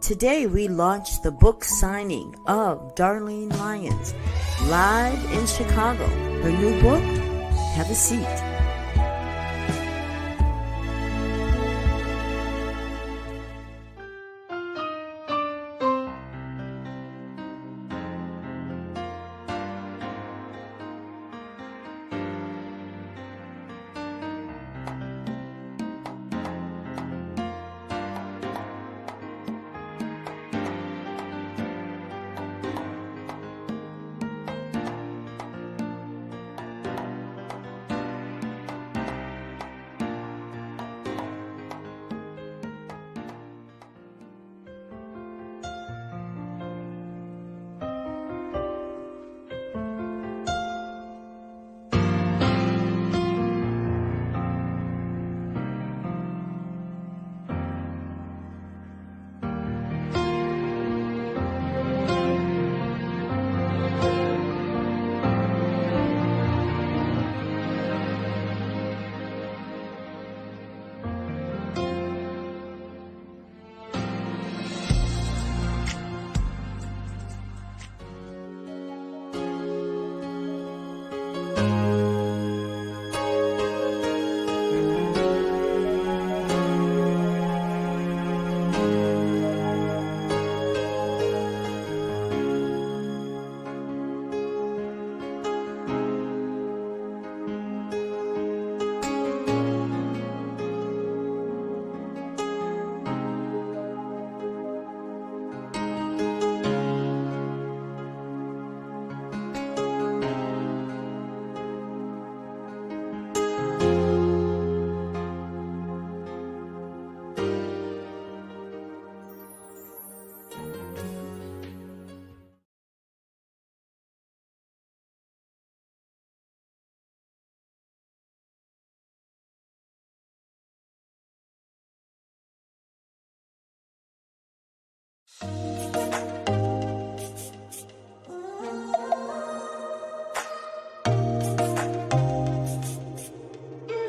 Today we launched the book signing of Darlene Lyons live in Chicago. Her new book, Have a Seat.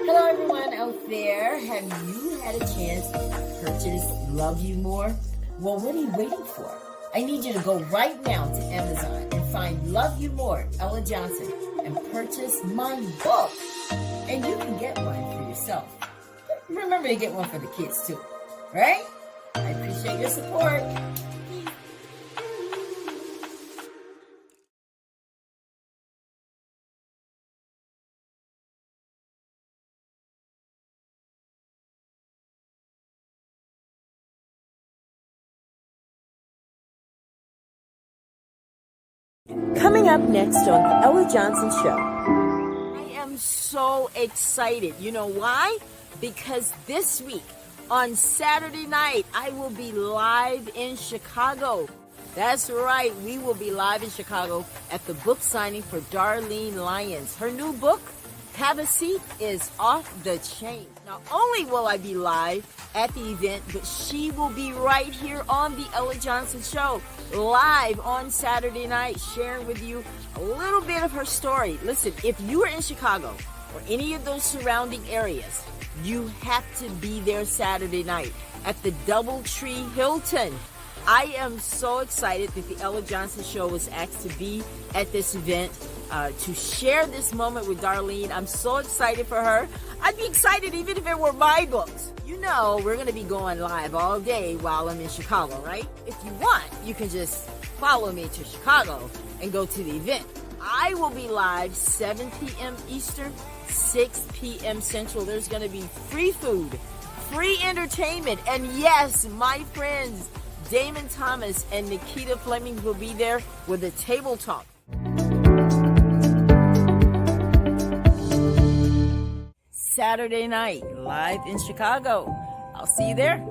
Hello everyone out there. Have you had a chance to purchase Love You More? Well, what are you waiting for? I need you to go right now to Amazon and find Love You More, Ella Johnson, and purchase my book. And you can get one for yourself. But remember to get one for the kids too, right? I appreciate your support. Coming up next on the Ella Johnson Show. I am so excited. You know why? Because this week, on Saturday night, I will be live in Chicago. That's right, we will be live in Chicago at the book signing for Darlene Lyons. Her new book, Have a Seat, is off the chain. Not only will I be live at the event, but she will be right here on the Ella Johnson Show, live on Saturday night, sharing with you a little bit of her story. Listen, if you are in Chicago or any of those surrounding areas, you have to be there Saturday night at the Doubletree Hilton. I am so excited that the Ella Johnson Show was asked to be at this event to share this moment with Darlene. I'm so excited for her. I'd be excited even if it were my books. You know, we're going to be going live all day while I'm in Chicago, right? If you want, you can just follow me to Chicago and go to the event. I will be live 7 p.m. Eastern, 6 p.m. Central. There's going to be free food, free entertainment, and yes, my friends, Damon Thomas and Nikita Fleming will be there with a table talk. Saturday night, live in Chicago. I'll see you there.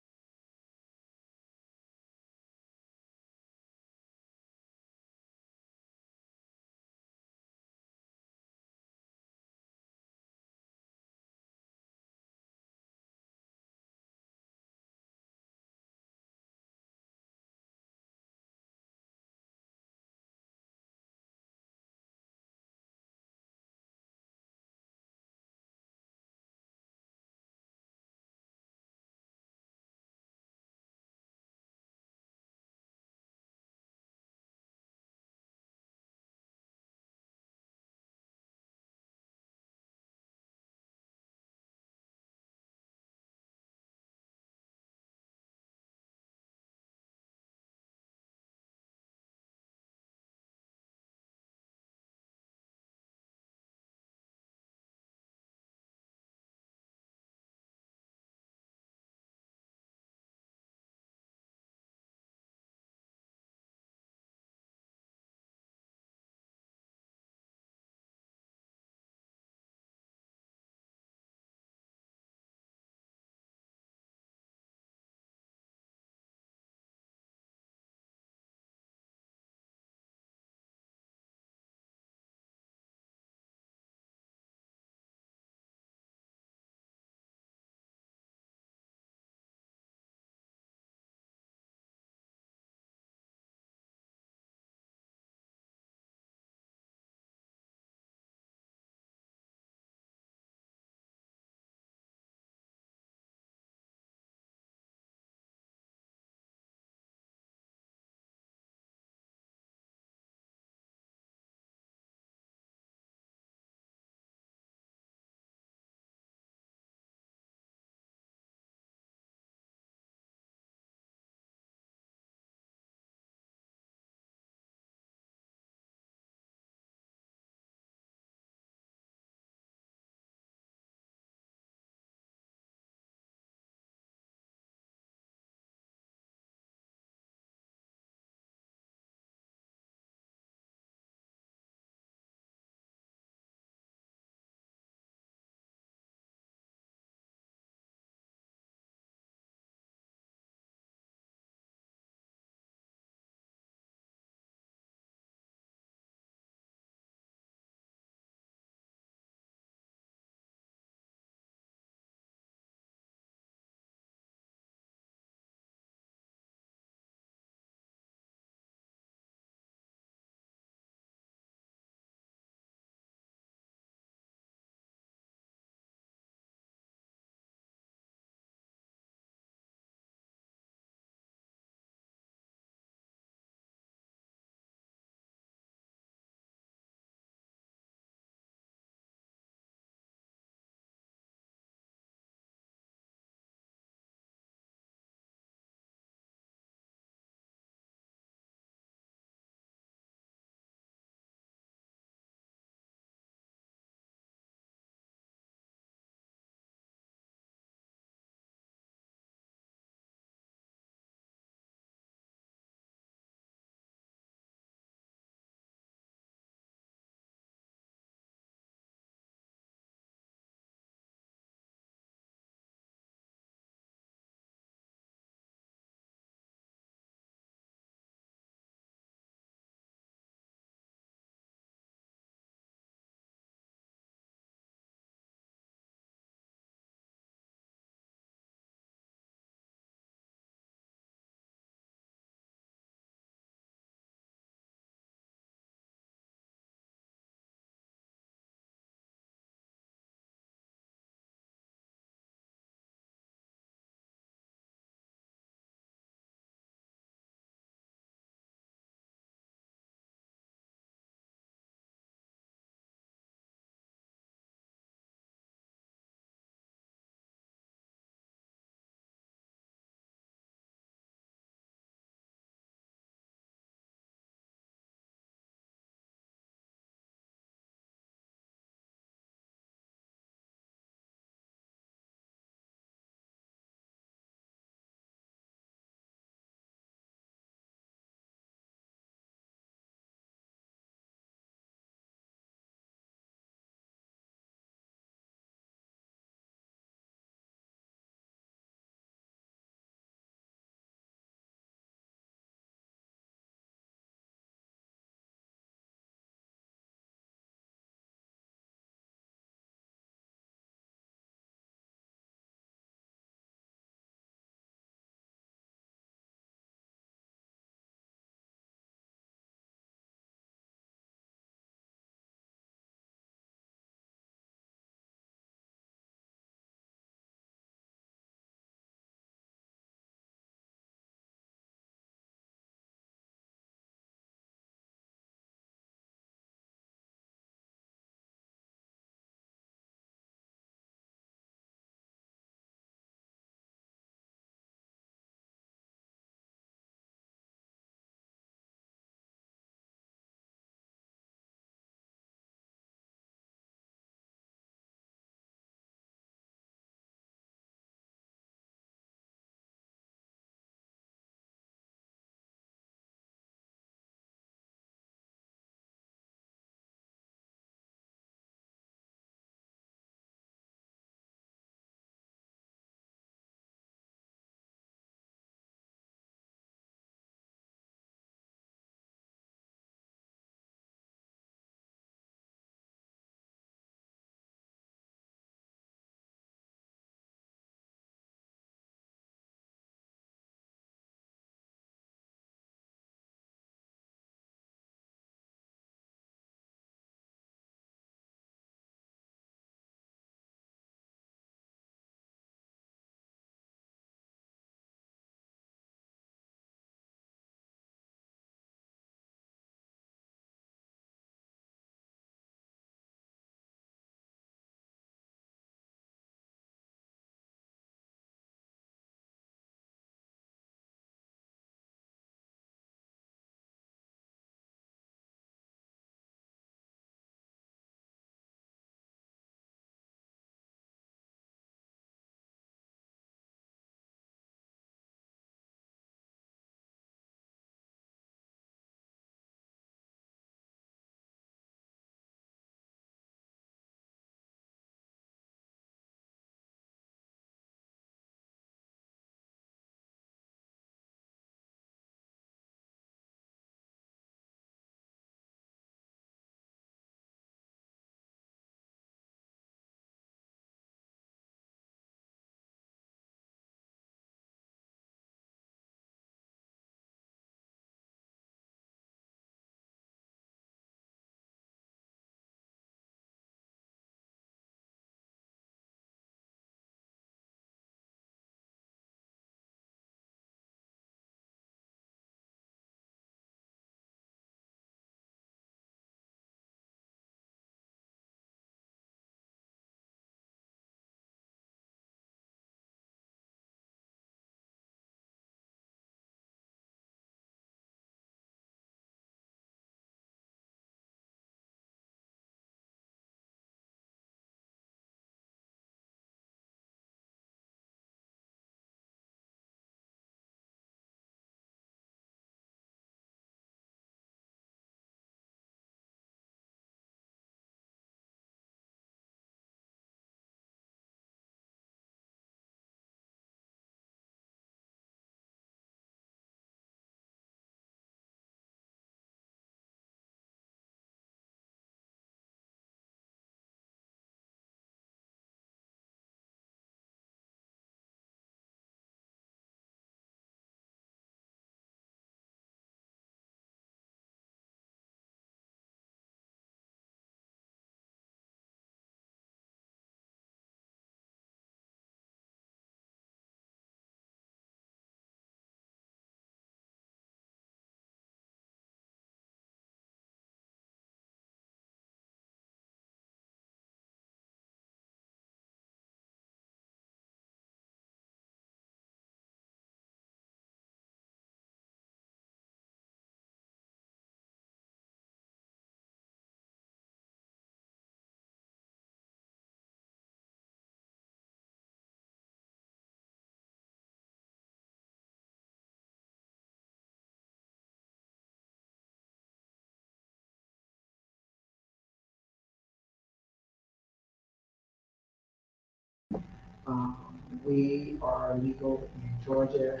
We are legal in Georgia,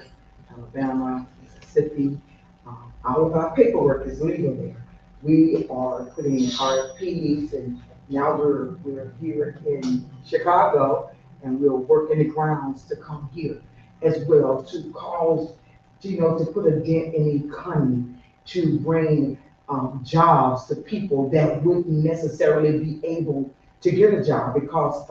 Alabama, Mississippi. All of our paperwork is legal there. We are putting in RFPs, and now we're here in Chicago, and we're working the grounds to come here as well to cause, to put a dent in the economy, to bring jobs to people that wouldn't necessarily be able to get a job because,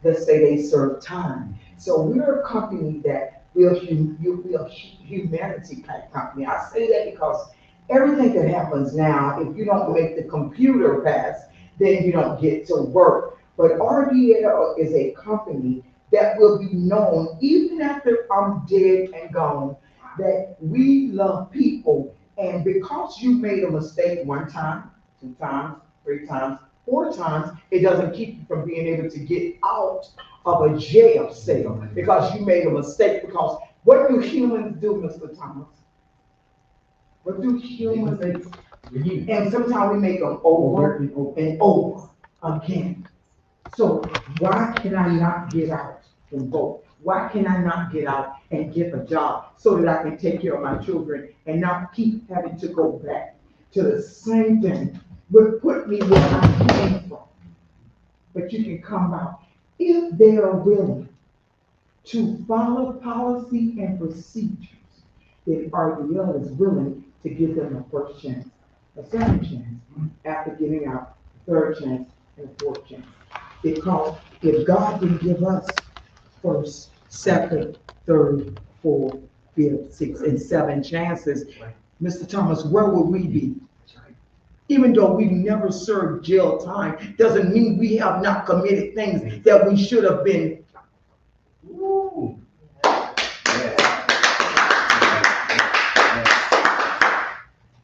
let's say they serve time. So we're a company that we're a humanity type company. I say that because everything that happens now, if you don't make the computer pass, then you don't get to work. But RDL is a company that will be known even after I'm dead and gone, that we love people. And because you made a mistake one time, two times, three times, four times, it doesn't keep you from being able to get out of a jail cell because you made a mistake. Because what do humans do, Mr. Thomas? What do humans do? And sometimes we make them over and over again. So why can I not get out and vote? Why can I not get out and get a job so that I can take care of my children and not keep having to go back to the same thing, but put me where I came from? But you can come out if they are willing to follow policy and procedures. Then RDL is willing to give them a first chance, a second chance, after getting out, a third chance, and a fourth chance. Because if God didn't give us first, second, third, fourth, fifth, sixth, and seven chances, Mr. Thomas, where would we be? Even though we've never served jail time, doesn't mean we have not committed things that we should have been. Ooh.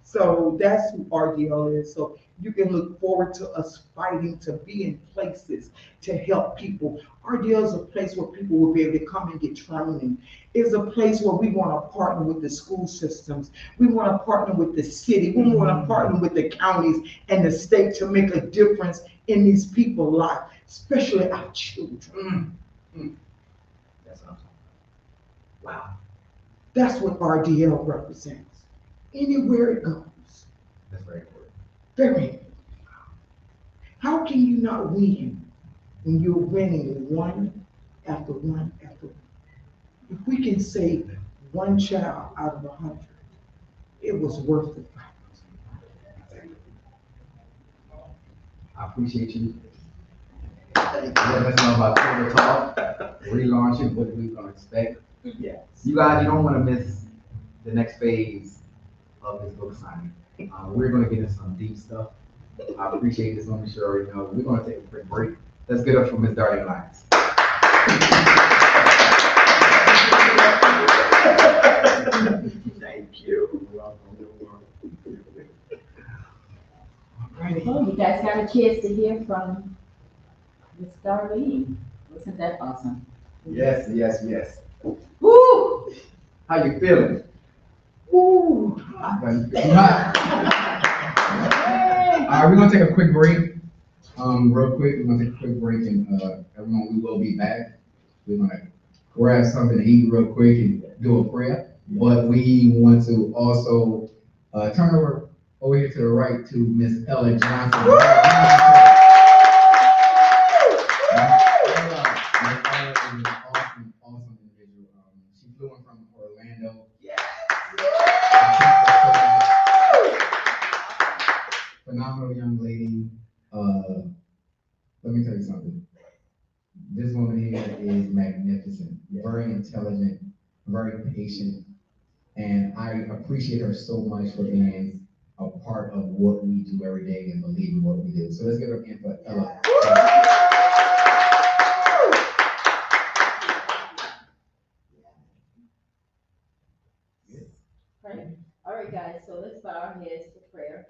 So that's who RDL is. So you can look forward to us fighting to be in places to help people. RDL is a place where people will be able to come and get training. It's a place where we want to partner with the school systems. We want to partner with the city. We want to partner with the counties and the state to make a difference in these people's lives, especially our children. That's what I'm talking about. Wow. That's what RDL represents. Anywhere it goes. That's very important. Very important. How can you not win when you're winning one after one after one? If we can save one child out of 100, it was worth the fight. I appreciate you. Let us know about Twitter Talk, relaunching, what we're gonna expect. Yes. You guys, you don't wanna miss the next phase of this book signing. We're gonna get into some deep stuff. I appreciate this moment, sure already know. We're gonna take a quick break. Let's get up for Ms. Darlene Lyons. Thank you. Oh, you guys got a chance to hear from Miss Darlene. Wasn't that awesome? Yes, yes, yes. Woo! How you feeling? Ooh. All right, we're gonna take a quick break. Real quick, we're gonna take a quick break, and everyone, we will be back. We're gonna grab something to eat real quick and do a prayer. But we want to also turn over here to the right to Miss Ella Johnson. Miss Ella is an awesome individual. She flew in from Orlando. Yes. Phenomenal young lady. Let me tell you something. This woman here is magnificent, very intelligent, very patient, and I appreciate her so much for being a part of what we do every day and believe in what we do. So let's give her a hand for Ella. Right. All right, guys, so let's bow our heads for prayer.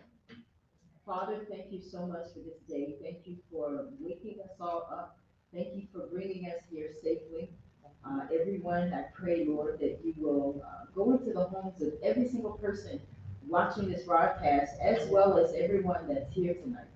Father, thank you so much for this day. Thank you for waking us all up. Thank you for bringing us here safely. Everyone, I pray, Lord, that you will go into the homes of every single person watching this broadcast, as well as everyone that's here tonight.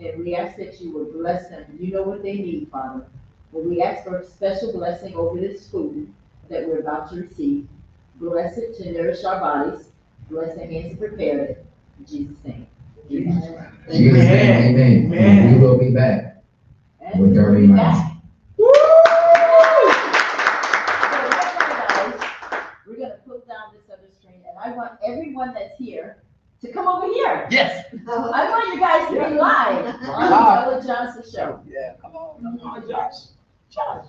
And we ask that you will bless them. You know what they need, Father. Well, we ask for a special blessing over this food that we're about to receive. Bless it to nourish our bodies. Bless the hands that prepared it. In Jesus' name. Amen. Jesus' name, amen. And we will be back And with we will Dirty be Minds. back. So right now, guys, we're gonna put down this other screen, and I want everyone that's here to come over here. Yes. I want you guys to be live on the Ella Johnson Show. Yeah, come on. Come on, Josh. Josh.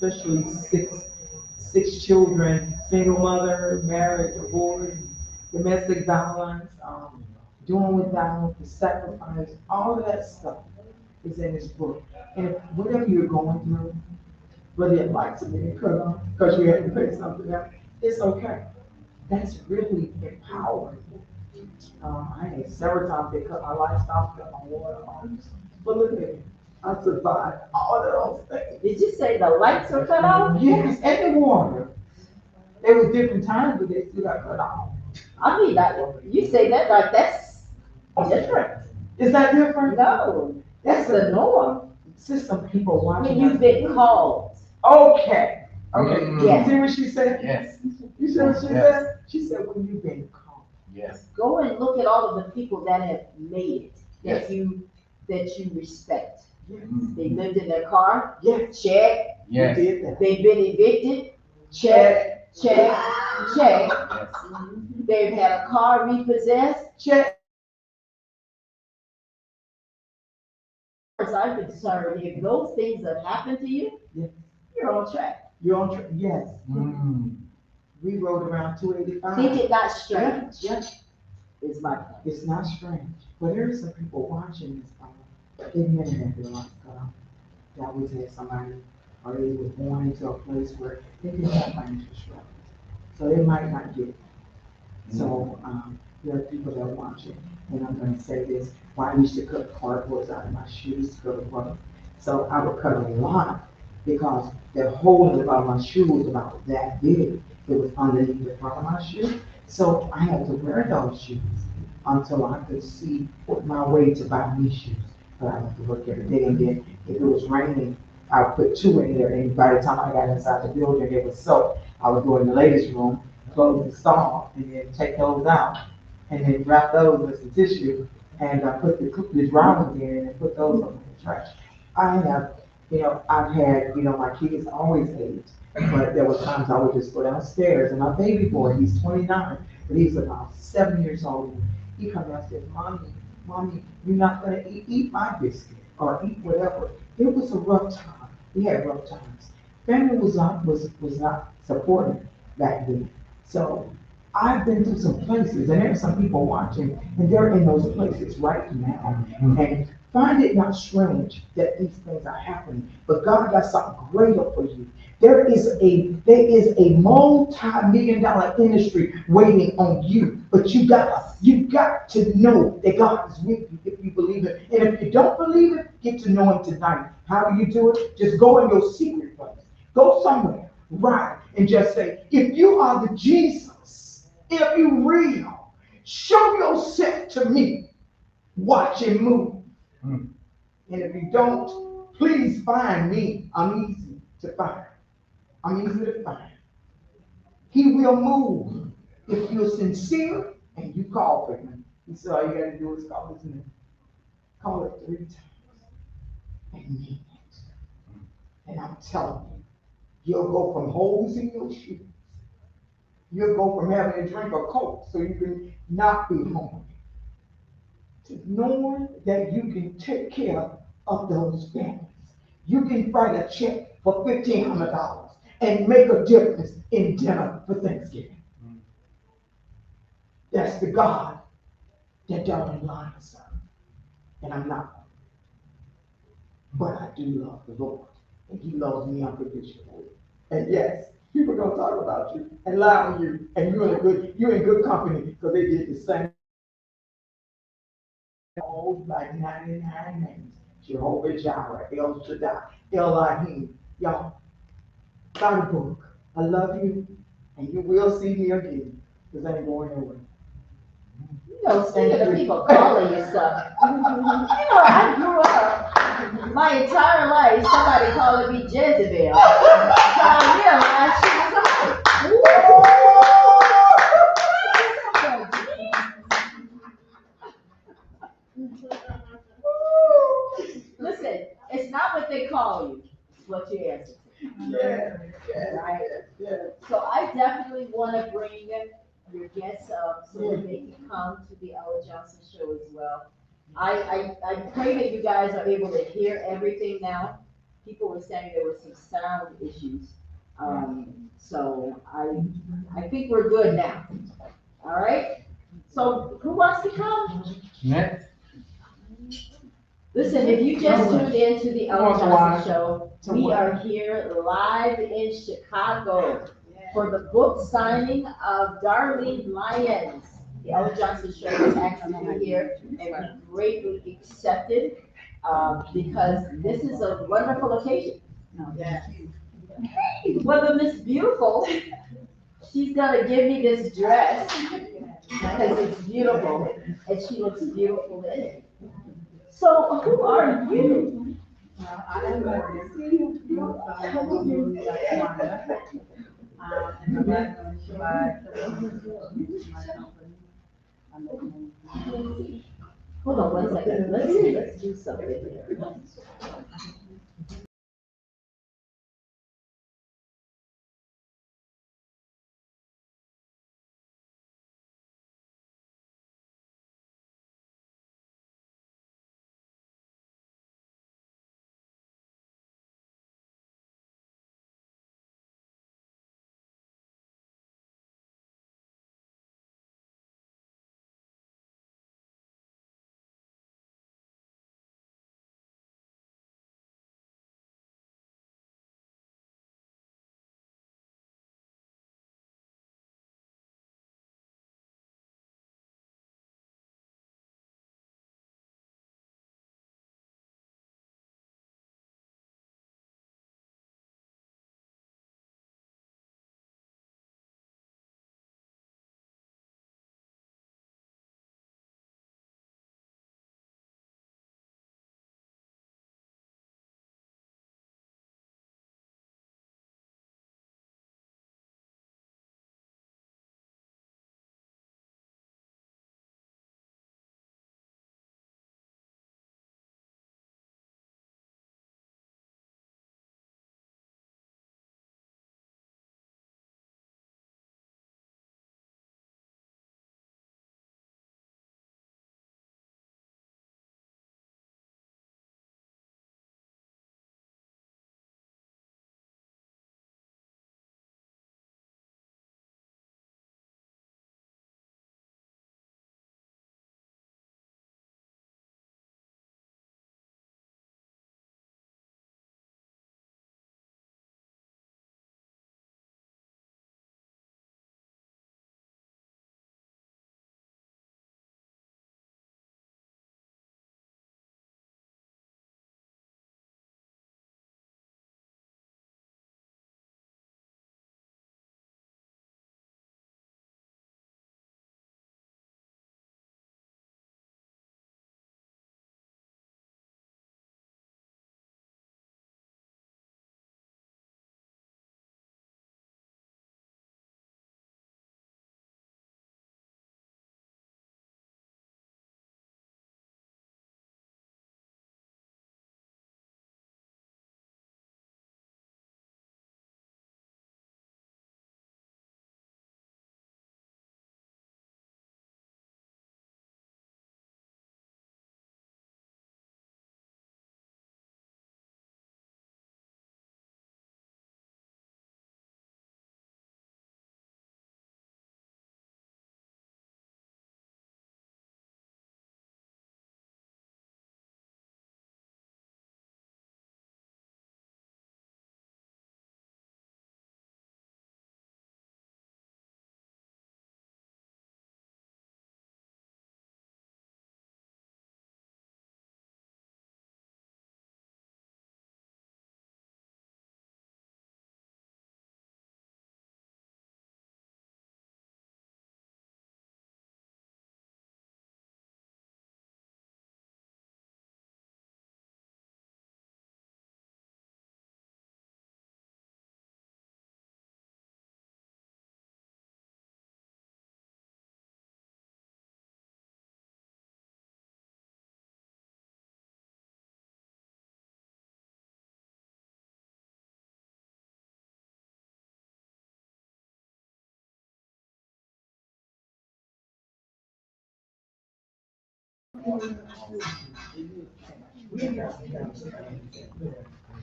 especially six children, single mother, married, divorced, domestic violence, doing without, the sacrifice, all of that stuff is in this book. And if whatever you're going through, whether your lights are being cut on because you had to pay something else, it's okay. That's really empowering. I had several times they cut my lights off, cut my water off. But look at me, I survived all of those things. Did you say the lights are cut off? Yes, and the water. There was different times, but they still got cut off. I mean, that, you say that like that's different. Is that different? No, that's the norm. See some people When watching. you've been called. Okay, okay. Yes. You see what she said? Yes. You see what she said? She said, when you've been called. Yes. Go and look at all of the people that have made it, Yes. that you respect. Yes. They lived in their car, Yes. check. Yes. You did that. They've been evicted, check, check, check. Yes. They've had a car repossessed. Check. As far as I'm concerned, if those things have happened to you, Yes. you're on track. You're on track. Yes. Mm. We rode around 285. Think it not strange, Yes. is my point. It's not strange, but there are some people watching this. They never had their life cut off. They always had somebody, or they were born into a place where they didn't have financial struggle. So they might not get it. So, there are people that watch it, and I'm gonna say this, why I used to cut cardboards out of my shoes to go to work. So I would cut a lot, because the hole in the bottom of my shoe was about that big. It was underneath the front of my shoe, so I had to wear those shoes until I could see my way to buy new shoes. But I had to work every day, and then if it was raining, I would put two in there, and by the time I got inside the building, it was soaked. I would go in the ladies' room, close the stall, and then take those out, and then wrap those with some tissue, and put the drawers in and put those on the trash. I have, I've had, my kids always ate, but there were times I would just go downstairs, and my baby boy, he's 29, but he's about 7 years old. He comes out and says, Mommy, you're not gonna eat my biscuit, or eat whatever. It was a rough time. We had rough times. Family was not supported back then. So I've been through some places, and there are some people watching, and they're in those places right now. And find it not strange that these things are happening, but God got something greater for you. There is a multi-million-dollar industry waiting on you, but you got to know that God is with you if you believe it. And if you don't believe it, get to know Him tonight. How do you do it? Just go in your secret place. Go somewhere, right, and just say, if you are the Jesus, if you real, show yourself to me. Watch and move. And if you don't, please find me. I'm easy to find. I'm easy to find. He will move if you're sincere and you call for Him. He said, all you got to do is call His name. Call it 3 times and mean it. And I'm telling you, you'll go from holes in your shoes. You'll go from having to drink a Coke so you can not be hungry, to knowing that you can take care of those families. You can write a check for $1,500 and make a difference in dinner for Thanksgiving. That's the God that Darwin Lion serves. And I'm not. But I do love the Lord. And He loves me unconditionally. And yes, people are gonna talk about you and lie on you, and you're in good company, because they did the same. All like 99 names. Jehovah Jireh, El Shaddai, Elohim. Y'all, buy the book. I love you, and you will see me again, because I ain't going nowhere. Speaking of people calling you stuff, I grew up my entire life somebody calling me Jezebel. So I realized she was right. Listen, it's not what they call you, it's what you answer to. Right? So I definitely want to bring your guests up so that they can come to the Ella Johnson show as well. I pray that you guys are able to hear everything now. people were saying there were some sound issues. So I think we're good now. All right? So who wants to come? Next. Listen, if you just tuned in to the Ellen Johnson Show, we are here live in Chicago for the book signing of Darlene Lyons. The Ellen Johnson Show is actually here, and we greatly accepted because this is a wonderful occasion. Hey, well, Miss Beautiful, she's gonna give me this dress because it's beautiful, and she looks beautiful in it. So who are you? I'm Morgan. And I'm not going to provide my company. Hold on one second, let's do something here.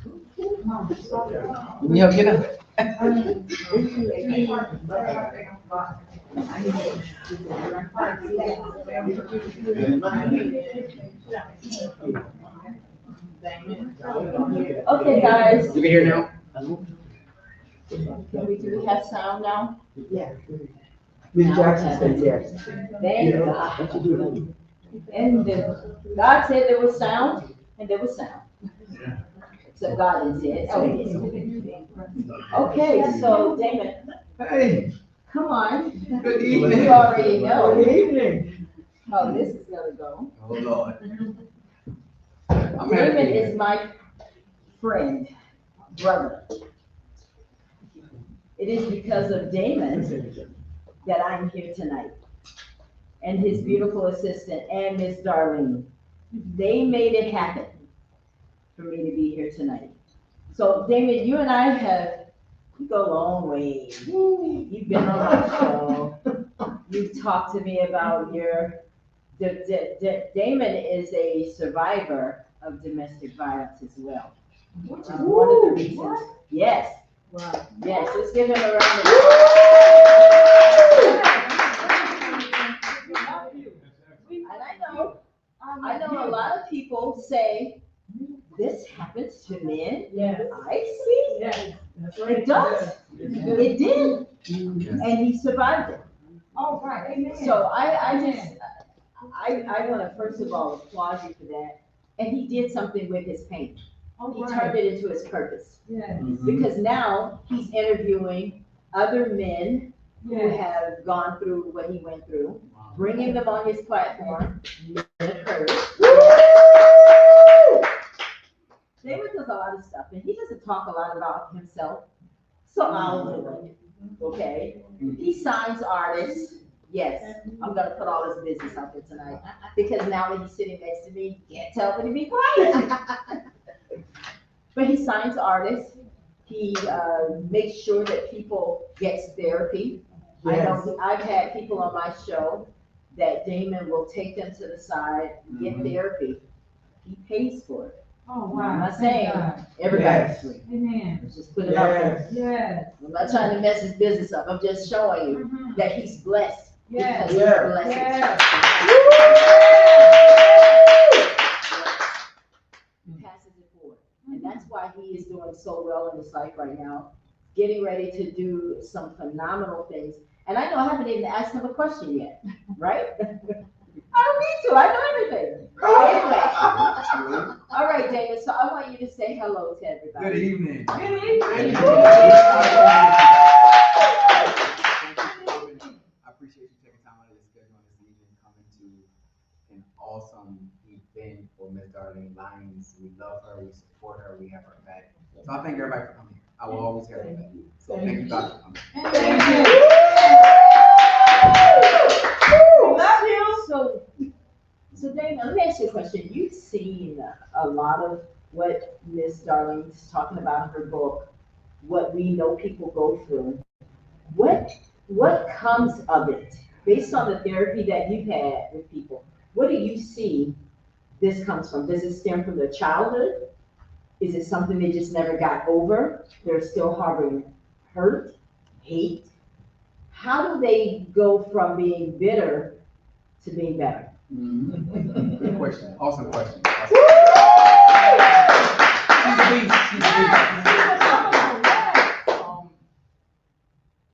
Let me help you now. Okay, guys, You can hear now? do we have sound now? Yeah. Ms. Jackson said yes. Thank God. And God said there was sound, and there was sound. Except God didn't say it, so he didn't. Okay, so Damon, Hey, come on. good You evening. already know Good evening. how this is gonna go. Oh, Lord. I'm happy to Damon be is here. my friend, brother. It is because of Damon that I'm here tonight. And his beautiful assistant and Miss Darlene. They made it happen for me to be here tonight. So Damon, you and I we go a long way. You've been on my show. You've talked to me about Damon is a survivor of domestic violence as well. One of the reasons, yes. Wow. Yes, let's give him a round of applause. And I know a lot of people say, this happens to men. Yes. I see. Yes. That's right. It does. It did. And he survived it. All right, amen. So I want to first of all applaud you for that. And he did something with his pain. All He right. turned it into his purpose. Yes. Because now he's interviewing other men who Yes. have gone through what he went through, bringing them on his platform. David does a lot of stuff, and he doesn't talk a lot about himself, so I'll do it. Okay? He signs artists. Yes, I'm gonna put all his business out there tonight because now that he's sitting next to me, he can't tell me to be quiet. But he signs artists. He makes sure that people get therapy. I know I've had people on my show that Damon will take them to the side, get therapy. He pays for it. Oh, wow. I'm not Thank saying God. everybody's free. Amen. Let's just put it out there. Yes. I'm not trying to mess his business up. I'm just showing you Mhm. that he's blessed. Yes. Because he's Yeah. blessed. Yes. He passes it forward. And that's why he is doing so well in his life right now, getting ready to do some phenomenal things. And I know I haven't even asked him a question yet, right? I don't need to. I know everything. Anyway. All right, David. So I want you to say hello to everybody. Good evening. Good evening. I appreciate you taking time out of your schedule this evening, coming to an awesome event for Miss Darlene Lyons. We love her, we support her, we have her back. So I thank everybody for coming here. I will always have her back. So thank you guys for coming. Love you. So Dana, let me ask you a question. You've seen a lot of what Miss Darlene's talking about in her book, what we know people go through. What comes of it? Based on the therapy that you've had with people, what do you see this comes from? Does it stem from their childhood? Is it something they just never got over? They're still harboring hurt, hate? How do they go from being bitter to being better? Good question. Awesome question.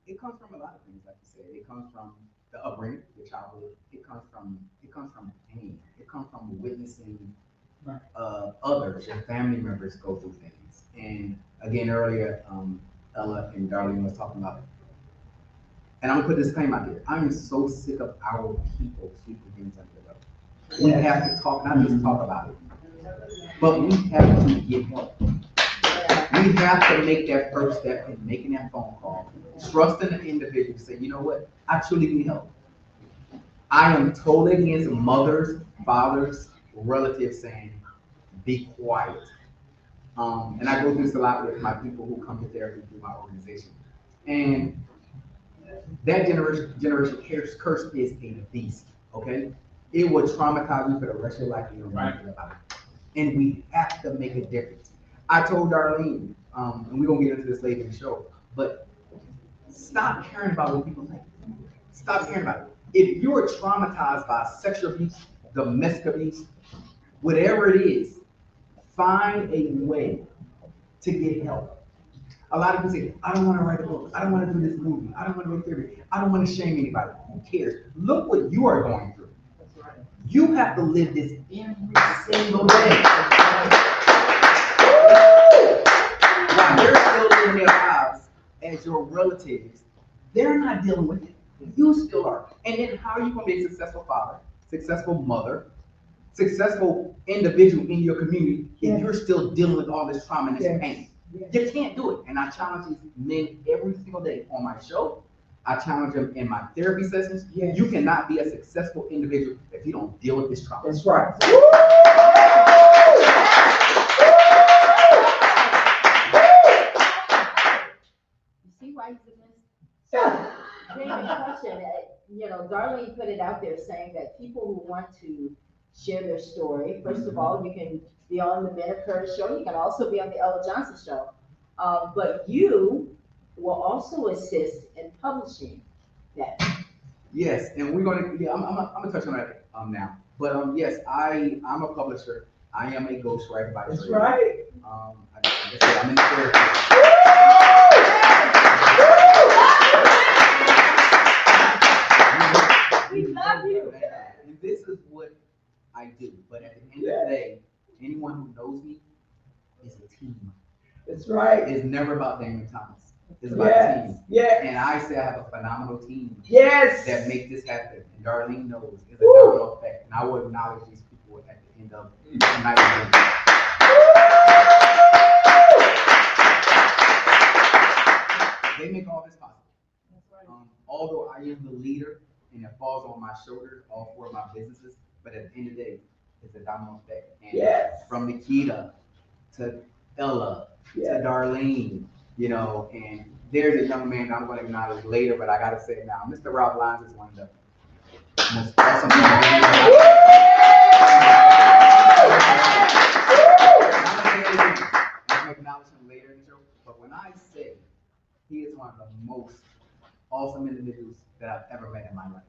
It comes from a lot of things, like you said. It comes from the upbringing, your childhood. It comes from pain. It comes from witnessing others, your family members go through things. And again, earlier, Ella and Darlene was talking about, and I'm gonna put this claim out here. I'm so sick of our people sweeping things under the rug. We have to talk, not just talk about it, but we have to get help. We have to make that first step in making that phone call, trusting the individual to say, you know what, I truly need help. I am totally against mothers, fathers, relatives saying, be quiet. And I go through this a lot with my people who come to therapy through my organization. And that generation curse is a beast, okay? It will traumatize you for the rest of your life and you'll never hear about it. And we have to make a difference. I told Darlene, and we're gonna get into this later in the show, but stop caring about what people think. Stop caring about it. If you are traumatized by sexual abuse, domestic abuse, whatever it is, find a way to get help. A lot of people say, I don't want to write a book. I don't want to do this movie. I don't want to go therapy. I don't want to shame anybody. Who cares? Look what you are going through. You have to live this every single day. While they're still living their lives as your relatives, they're not dealing with it. You still are. And then how are you going to be a successful father, successful mother, successful individual in your community if you're still dealing with all this trauma and this pain? You can't do it. And I challenge these men every single day on my show. I challenge them in my therapy sessions. Yes. You cannot be a successful individual if you don't deal with this trauma. That's right. You see why he's in this? So, David, question, Darlene put it out there saying that people who want to share their story, first of all, you can be on the Men of Courage show. You can also be on the Ella Johnson show. But you will also assist in publishing that. Yes, and we're gonna. Yeah, I'm gonna touch on that now. But yes, I'm a publisher. I am a ghostwriter by trade. That's right. Like I said, I'm in therapy. We love you. And this is what I do. But at the end of the day, anyone who knows me is a team. That's right. It's never about Damon Thomas. It's about a Yes. team. Yes. And I say I have a phenomenal team Yes. that make this happen. And Darlene knows it's a domino effect. And I will acknowledge these people at the end of tonight's. They make all this possible. Although I am the leader and it falls on my shoulders, all four of my businesses, but at the end of the day, it's a domino effect. And Yes. from Nikita to Ella to Darlene, and there's a young man I'm going to acknowledge later, but I got to say it now. Mr. Rob Lyons is one of the most awesome people. I'm going to acknowledge him later in the show, but when I say he is one of the most awesome individuals that I've ever met in my life,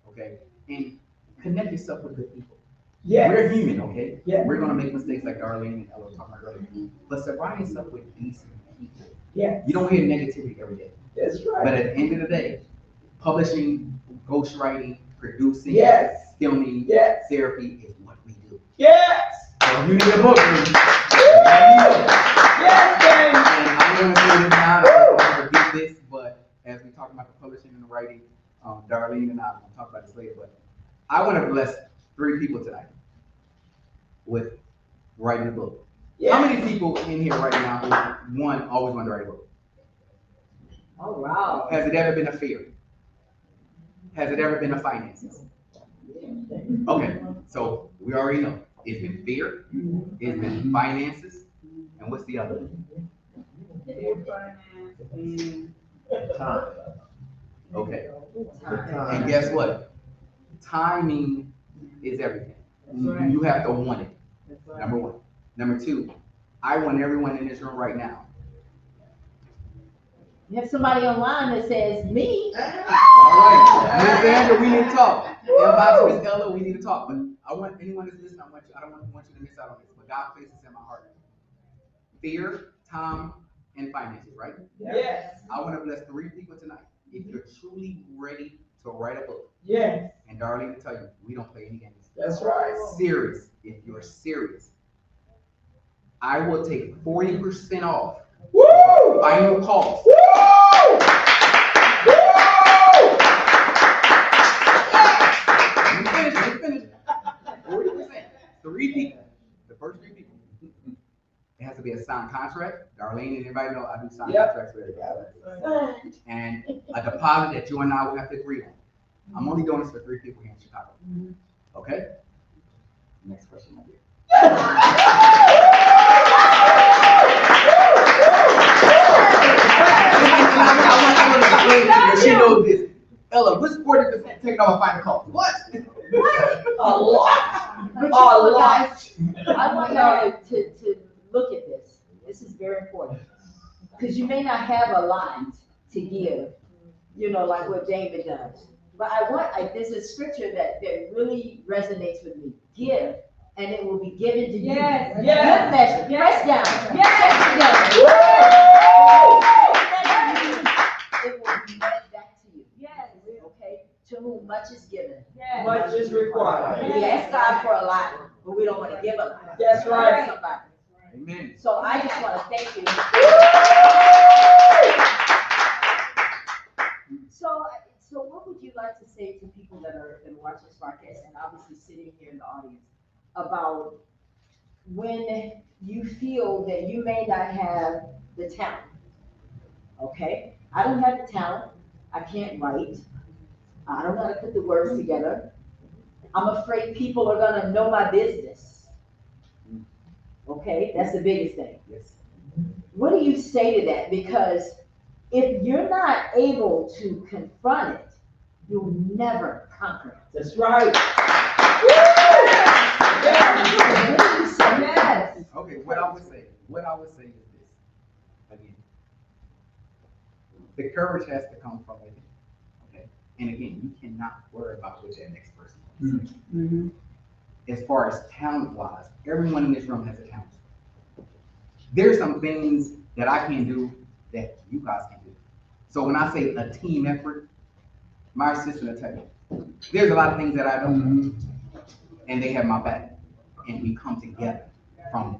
okay? And connect yourself with good people. Yes. We're human, okay? Yeah. We're gonna make mistakes like Darlene and Ella were talking about earlier. But surround yourself with decent people. Yeah. You don't hear negativity every day. That's right. But at the end of the day, publishing, ghostwriting, producing, Yes. filming, Yes. therapy is what we do. Yes. So if you need a book, Yes, and I'm gonna say this now, I don't want to forget this, but as we talk about the publishing and the writing, Darlene and I will talk about this later, but I want to bless 3 people tonight with writing a book. Yes. How many people in here right now who always want to write a book? Oh, wow. Has it ever been a fear? Has it ever been a finances? Okay, so we already know. It's been fear, it's been finances, and what's the other? Time. Okay. And guess what? Timing is everything. You have to want it. Number 1. Number 2, I want everyone in this room right now. You have somebody online that says, me. All right. Miss Sandra, we need to talk. Everybody, Miss Ella, we need to talk. But I want anyone that's listening, I don't want you to miss out on this. But God places in my heart. Fear, time, and finances, right? Yes. I want to bless 3 people tonight. If you're truly ready to write a book, Yes. and Darlene to tell you, we don't play any games. That's right. Serious. If you're serious, I will take 40% off Woo! final cost. Woo! Let me finish. 40%. 3 people. The first 3 people. It has to be a signed contract. Darlene and everybody know I do sign contracts with everybody. And a deposit that you and I will have to agree on. I'm only doing this for 3 people here in Chicago. Okay? Next question, my dear. She knows this. Ella, what's 40% taking off a final cost? What? A lot. A lot. I want y'all to look at this. very important. Because you may not have a lot to give, you know, like what David does. But there's a scripture that really resonates with me. Give, and it will be given to you. Yes, Good yes, measure, yes, press down. yes. It will be met back to you. Yes. Okay? To whom much is given. Yes. Much is required. We ask God for a lot, but we don't want to give a lot. That's right. Somebody. Amen. So I just want to thank you. So what would you like to say to people that are watching this podcast and obviously sitting here in the audience about when you feel that you may not have the talent? Okay, I don't have the talent. I can't write. I don't know how to put the words together. I'm afraid people are gonna know my business. Okay, that's the biggest thing. Yes. What do you say to that? Because if you're not able to confront it, you'll never conquer it. That's right. What do you say? Yes. Okay, what I would say is this. Again, the courage has to come from within. Okay, and again, you cannot worry about what that next person is. As far as talent wise, everyone in this room has a talent. There's some things that I can do that you guys can do. So when I say a team effort, my assistant will tell you, there's a lot of things that I don't, and they have my back, and we come together from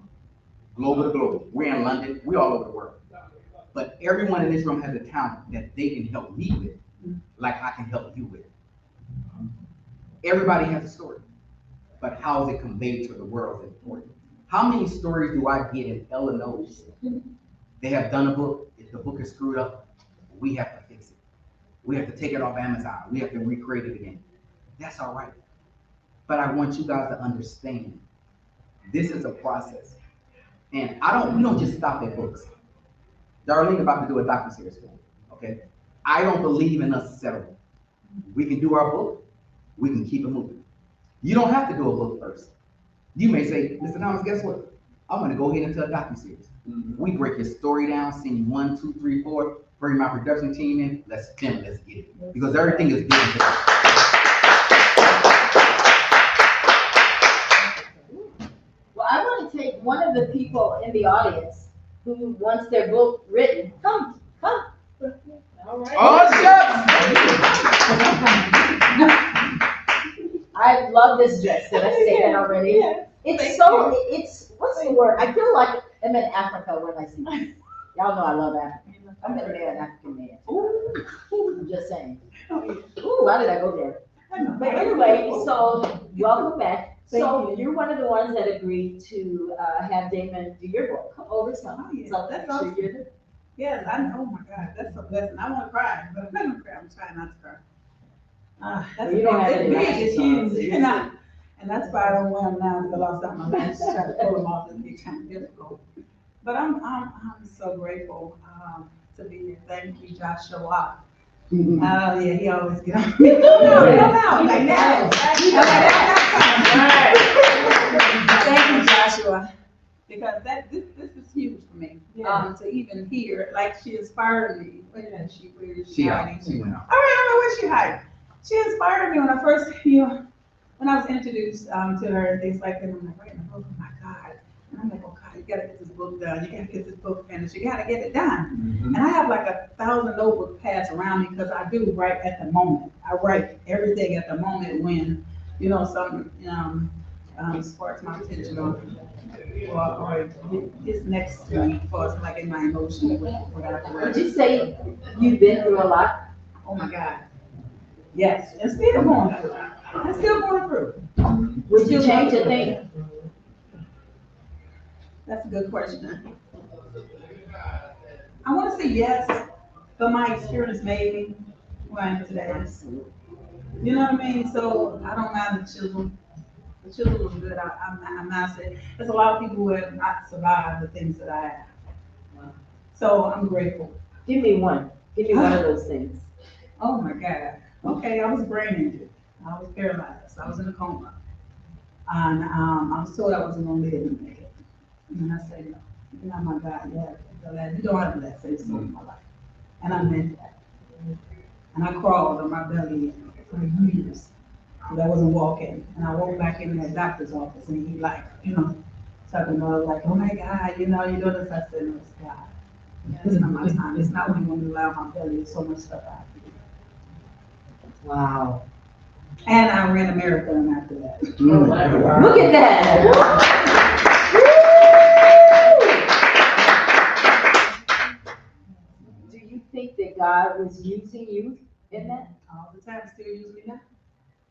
global to global. We're in London, we're all over the world. But everyone in this room has a talent that they can help me with, like I can help you with. Everybody has a story, but how is it conveyed to the world is important. How many stories do I get in Illinois? They have done a book. If the book is screwed up, we have to fix it. We have to take it off Amazon. We have to recreate it again. That's all right. But I want you guys to understand, this is a process. And we don't just stop at books. Darlene about to do a docuseries for me, okay? I don't believe in us settling. We can do our book. We can keep it moving. You don't have to do a book first. You may say, Mr. Thomas, guess what? I'm gonna go ahead and do a docuseries. We break your story down, scene 1, 2, 3, 4, bring my production team in, let's film it, let's get it. Because everything is given to us. Well, I want to take one of the people in the audience who wants their book written. Come. All right. Oh, shucks! I love this dress. Did I say that already? Yes. It's what's the word? I feel like I'm in Africa when I see this. Y'all know I love Africa. I'm gonna marry an African man. I'm just saying. Ooh, why did I go there? But anyway, so welcome back. So you're one of the ones that agreed to have Damon do your book. Come over, son. Oh, yeah. So That's make sure awesome. you're Yes, I know. Oh my God, that's a blessing. I want to cry, but I'm not gonna cry. I'm trying not to cry. That's You don't have it's any big, lashes it's on. huge, and that's why I don't wear them now because I lost out my lashes. Try to pull them off, it'd be kind of difficult. But I'm so grateful to be here. Thank you, Joshua. Oh yeah, he always get on me. Come out like that. Thank you, Joshua. Because this is huge for me. To even hear, like she inspired me. Where is she? She went out. All right, I don't know where she hiding. She inspired me when I first, when I was introduced to her and things like that. I'm like, writing a book, oh my God. And I'm like, oh God, you gotta get this book done. You gotta get this book finished. You gotta get it done. And I have like 1,000 notebook pads around me because I do write at the moment. I write everything at the moment when, something sparks my attention or it's next to me for us, like in my emotion. Would you say you've been through a lot? Oh my God. Yes, and still going through. I'm still going through. Would you change a thing? That's a good question. I want to say yes, but my experience made me who I am today. You know what I mean? So I don't mind the children. The children was good. I'm not saying there's a lot of people who have not survived the things that I have. So I'm grateful. Give me one. Give me one of those things. Oh my God. Okay, I was brain injured. I was paralyzed. I was in a coma. And I was told I wasn't gonna live and make it. And I said no. And I'm like, God, you don't have to let say so in my life. And I meant that. And I crawled on my belly for years. Because I wasn't walking. And I walked back in that doctor's office and he like, talking about like, oh my God, you know this. I said, no, it's God. It's not my time. It's not when you want to allow my belly. There's so much stuff I have to do. Wow. And I ran a marathon after that. Look at that. Do you think that God was using you in that? All the time, still use me now.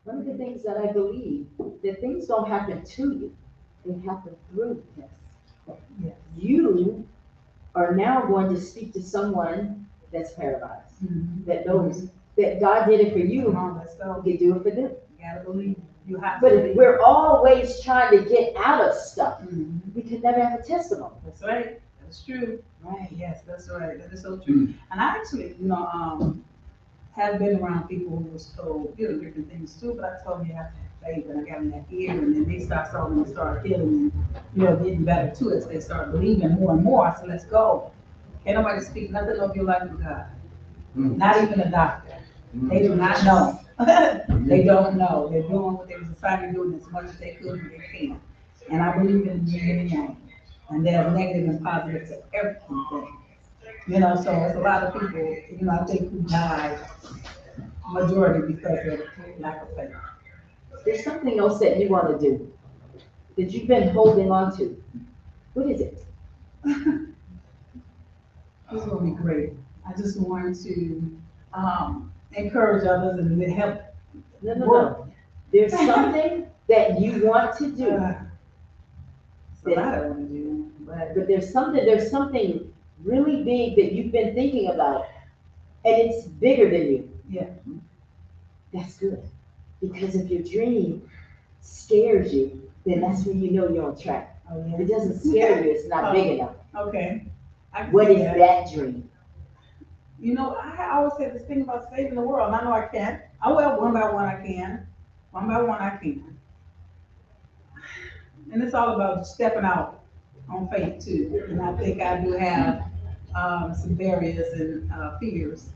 One of the things that I believe, that things don't happen to you, they happen through this. Yes. You are now going to speak to someone that's paralyzed, that knows that God did it for you, Come on, let's go. He can do it for them. You gotta believe. You have to But if believe. we're always trying to get out of stuff, Mhm. we can never have a testimony. That's right. That's true. Right. Yes, that's right. That is so true. And I actually, have been around people who was told, different things too, but I told them you have to have faith, and I got in that ear, and then they start healing, and, getting better too, as they start believing more and more. I said, let's go. Can't nobody speak nothing of your life with God. Not even a doctor. They do not know. They don't know. They're doing what they was assigned to do as much as they could and they can. And I believe in yin and yang. And there's negative and positive to everything. So it's a lot of people, I think who died, majority because of lack of faith. There's something else that you want to do, that you've been holding on to. What is it? It's gonna be great. I just want to, encourage others and help. No. There's something that you want to do, It's a lot I wanna do, but there's something really big that you've been thinking about, and it's bigger than you. Yeah. That's good. Because if your dream scares you, then that's when you know you're on track. If it doesn't scare you, it's not big enough. Okay. What is that dream? I always say this thing about saving the world, and I know I can. I will, one by one I can. One by one I can. And it's all about stepping out on faith too. And I think I do have some barriers and fears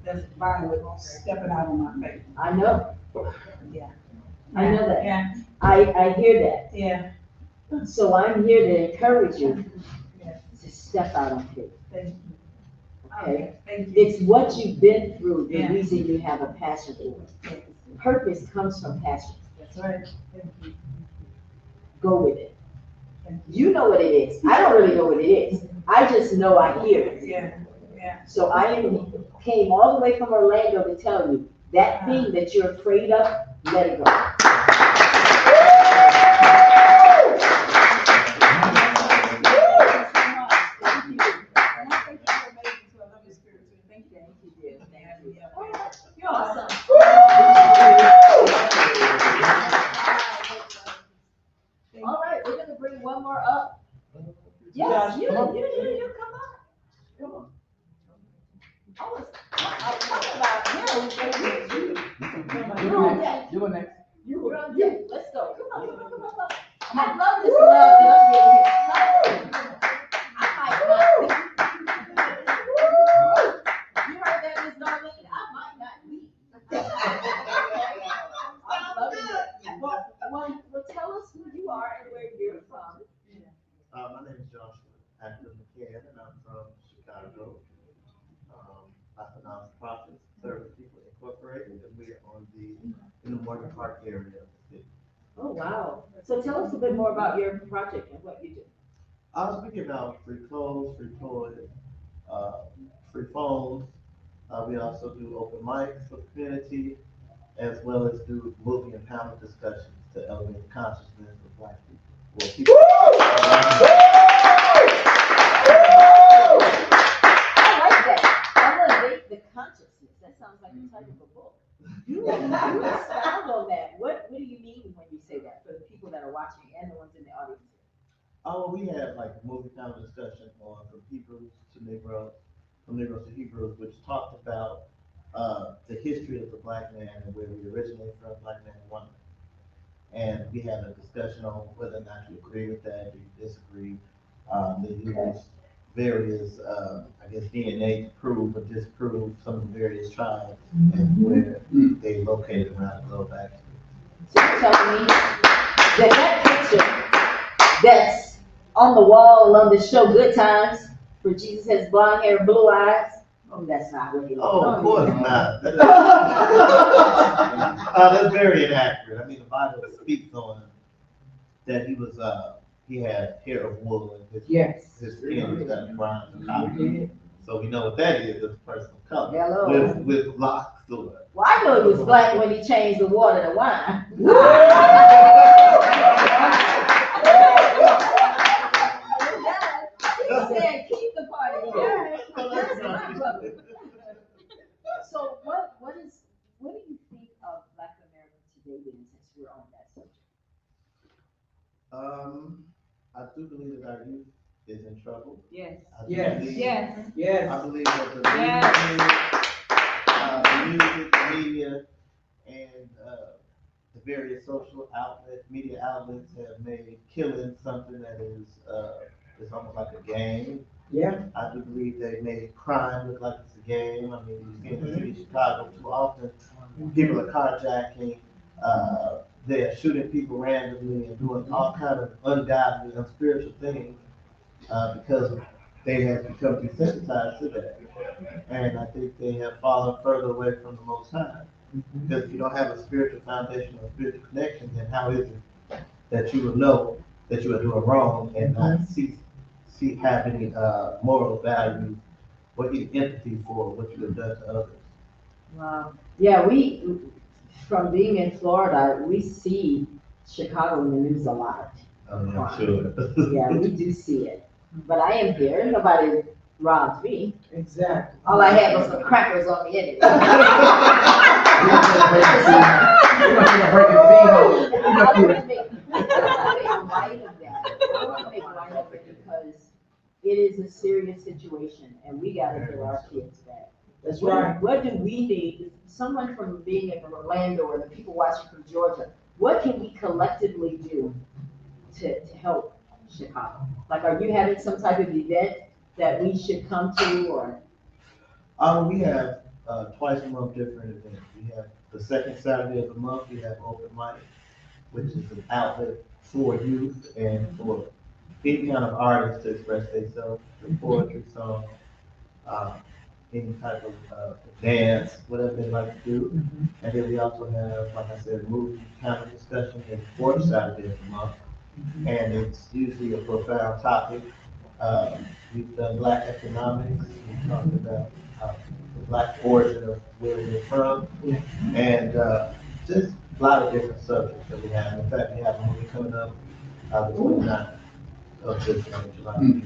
that's vying with stepping out on my faith. I know. Yeah. I know that. Yeah. I hear that. Yeah. So I'm here to encourage you Yeah. to step out on faith. Thank you. Okay? Thank you. It's what you've been through, the Yeah. reason you have a passion for it. Purpose comes from passion. That's right. Thank you. Go with it. Thank you. You know what it is. I don't really know what it is. I just know I hear it. Yeah. Yeah. So came all the way from Orlando to tell you that thing that you're afraid of, let it go. You're awesome. All right, we're gonna bring one more up. Yes, you come on. Come on. I was talking about him. You're on deck. You were next. You're on deck. Let's go. Come on. I love this love that I'm getting here. I might not. You heard that, Miss Darlene? I might not leave. I'm loving it. Well, tell us who you are and where you're from. My name is Joshua Acton McCann, and I'm from Chicago. I'm a nonprofit, Service People Incorporated, and we are in the Morgan Park area of the city. Oh, wow. So tell us a bit more about your project and what you do. I was speaking about free clothes, free toys, free phones. We also do open mics for the community, as well as do movie and panel discussions to elevate the consciousness of Black people. Well, people. I like that. Elevate the consciousness. That sounds like the title of a book. You expound on that. What do you mean when you say that for the people that are watching and the ones in the audience? Oh, we had like a movie panel discussion on from Hebrews to Negroes, from Negroes to Hebrews, which talked about the history of the Black man and where we originate from, Black man and woman. And we had a discussion on whether or not you agree with that, do you disagree, They use various, I guess, DNA to prove or disprove some of the various tribes and where they located around the globe actually. So you telling me that picture that's on the wall on the show Good Times, where Jesus has blonde hair, blue eyes, oh, that's not what he looks Oh, like. of course not. That's very inaccurate. I mean, the Bible speaks on that he had hair of wool and his skin was that brown and copper. So we know what that is, it's a person of color. Hello. With locks or. Well, I know he was black when he changed the water to wine. He said, keep the party going. So what do you think of Black America today, then, since we're on that subject? I do believe that our youth is in trouble. Yes. I do Yes. believe- Yes. Yes. I believe that the music, the media, and the various social outlets, media outlets have made killing something that is almost like a game. Yeah. I do believe they made crime look like it's a game. I mean, you see in the city of Chicago too often, people are carjacking, they're shooting people randomly and doing all kind of ungodly, unspiritual things because they have become desensitized to that. And I think they have fallen further away from the Most High. Because if you don't have a spiritual foundation or a spiritual connection, then how is it that you will know that you are doing wrong and not have any moral value or any empathy for what you have done to others? Wow. Yeah, from being in Florida, we see Chicago in the news a lot. I'm sure. Yeah, we do see it. But I am here, and nobody robs me. Exactly. All I had was some crackers on me anyway. I want to make light of that. I want to make light of it because it is a serious situation, and we got to get our kids back. That's right. What do we need? Someone from being in Orlando or the people watching from Georgia, what can we collectively do to help Chicago? Like, are you having some type of event that we should come to, or? We have twice a month different events. We have the second Saturday of the month, we have open mic, which is an outlet for youth and for any kind of artist to express themselves, through poetry, song, any type of dance, whatever they like to do. And then we also have, like I said, movie kind of discussion in the fourth Saturday of the month. And it's usually a profound topic. We've done Black economics, we've talked about the Black origin of where we're from, and just a lot of different subjects that we have. In fact, we have a movie coming up the 29th of this July.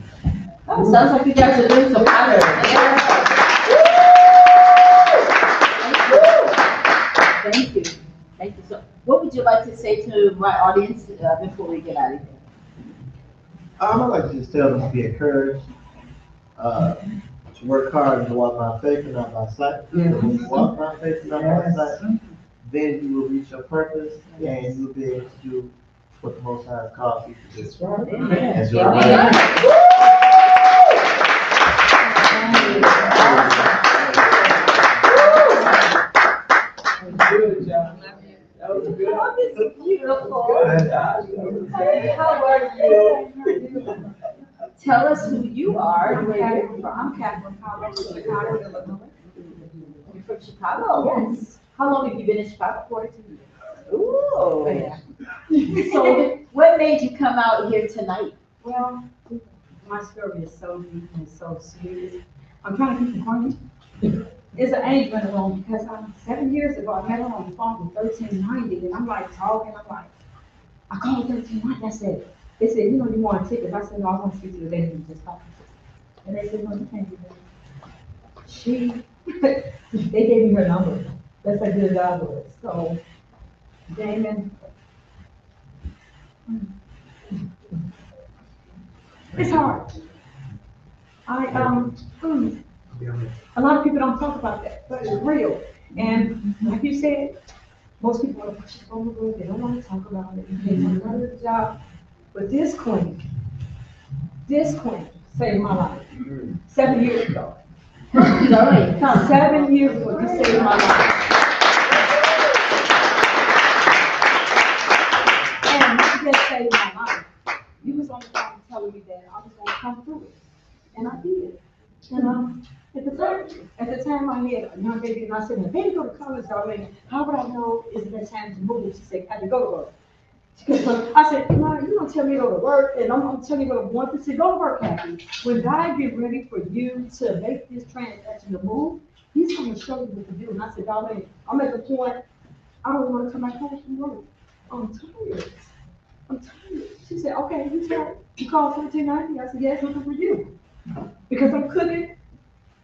Oh, sounds like you guys are doing some kind Thank you. Thank you. So, what would you like to say to my audience before we get out of here? I'd like to just tell them to be encouraged, to work hard and to walk by faith and not by sight. But when you walk by faith and not by sight, then you will reach your purpose and you'll be able to do what the Most High has called you to do. That's right. As your Amen. Good job. That was good. Oh, this is beautiful. Hey, how are you? Tell us who you are and where you're from. I'm Catherine Collins from Chicago, Illinois. You're from Chicago? Yes. How long have you been in Chicago? 42 years. Ooh. So what made you come out here tonight? Well, my story is so deep and so serious. I'm trying to keep it quiet. There's an angel in the room because 7 years ago, I met her on the phone with 1390, and I'm like talking, I called 1390, I said, they said, you want tickets? I said, no, I want to speak to the lady who just talked to me. And they said, no, you can't do that. They gave me her number. That's how good God was. So, Damon, it's hard. A lot of people don't talk about that, but it's real. And like you said, most people want to push it over, they don't want to talk about it. They want to do the job. But this queen, This queen saved my life 7 years ago. Darlene, come. 7 years ago, you saved my life. And you just saved my life. You was on the phone telling me that I was gonna come through it. And I did. And at the time I had a young baby and I said, baby, go to college, Darlene. How would I know it's the time to move? She said, I had to go to work. I said, no, you don't tell me to go to work, and I'm telling you what I want to say. Go to work, Kathy. When God get ready for you to make this transaction to move, He's going to show you what to do. And I said, Darlene, I'm at the point, I don't want to come back home from work. I'm tired. I'm tired. She said, okay, you tired? You called 1390? I said, yes, looking for you. Because I'm cooking,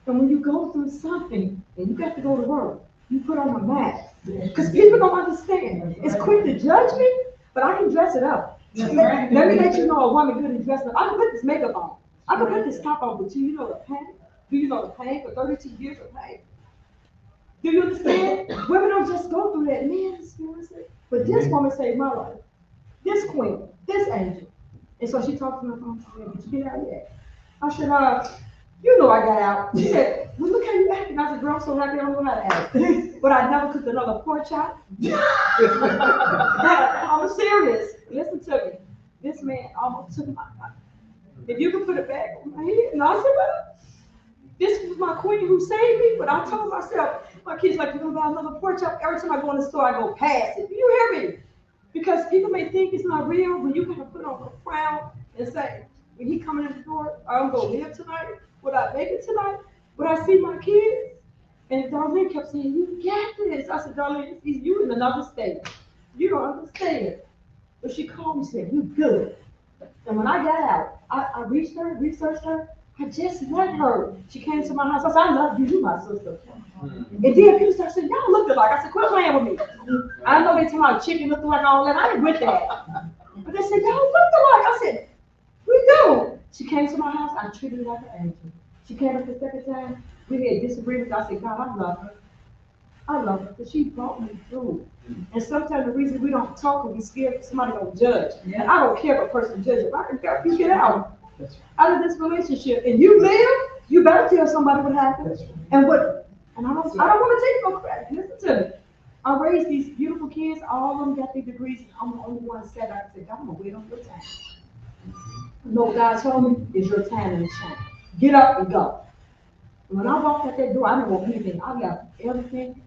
and when you go through something, and you got to go to work, you put on a mask. Because people don't understand. It's quick to judge me, but I can dress it up. Let me let you know a woman good and dressed up. I can put this makeup on. I can put this top on, but you know the pain? Do you know the pain for 32 years of pain? Do you understand? Women don't just go through that. Men experience it. But this woman saved my life. This queen, this angel. And so she talked to me on the phone. Did you get out yet? I said, you know I got out. She said, well, look how you acting. I said, girl, I'm so happy I don't know how to act. But I never cooked another pork chop. I'm serious. Listen to me. This man almost took my life. If you can put it back on my head. And I said, well, this was my queen who saved me. But I told myself, my kids like, you're going to buy another pork chop. Every time I go in the store, I go past it. Do you hear me? Because people may think it's not real, but you got to put on a frown and say, when he coming in the door, I'm going to live tonight. Would I make it tonight? Would I see my kids? And Darlene kept saying, you got this. I said, Darlene, you in another state. You don't understand. But she called me and said, you good. And when I got out, I reached her, researched her. I just met her. She came to my house. I said, I love you. You my sister. And then people started saying, y'all look alike. I said, quit playing with me. I know they talking about chicken look like all that. I ain't with that. But they said, y'all look alike. I said, we do. She came to my house. I treated her like an angel. She came up the second time. We had disagreements. I said, God, I love her. I love her because she brought me through. And sometimes the reason we don't talk is we're scared somebody gonna judge. And I don't care if a person judges. If I can help you get out of this relationship and you live, you better tell somebody what happened. And I don't want to take no credit. Listen to me. I raised these beautiful kids. All of them got their degrees. I'm the only one that said, I said, God, I'm gonna wait on your time. No, God told me, it's your time and shine. Get up and go. And when I walked out that door, I didn't want anything. I got everything.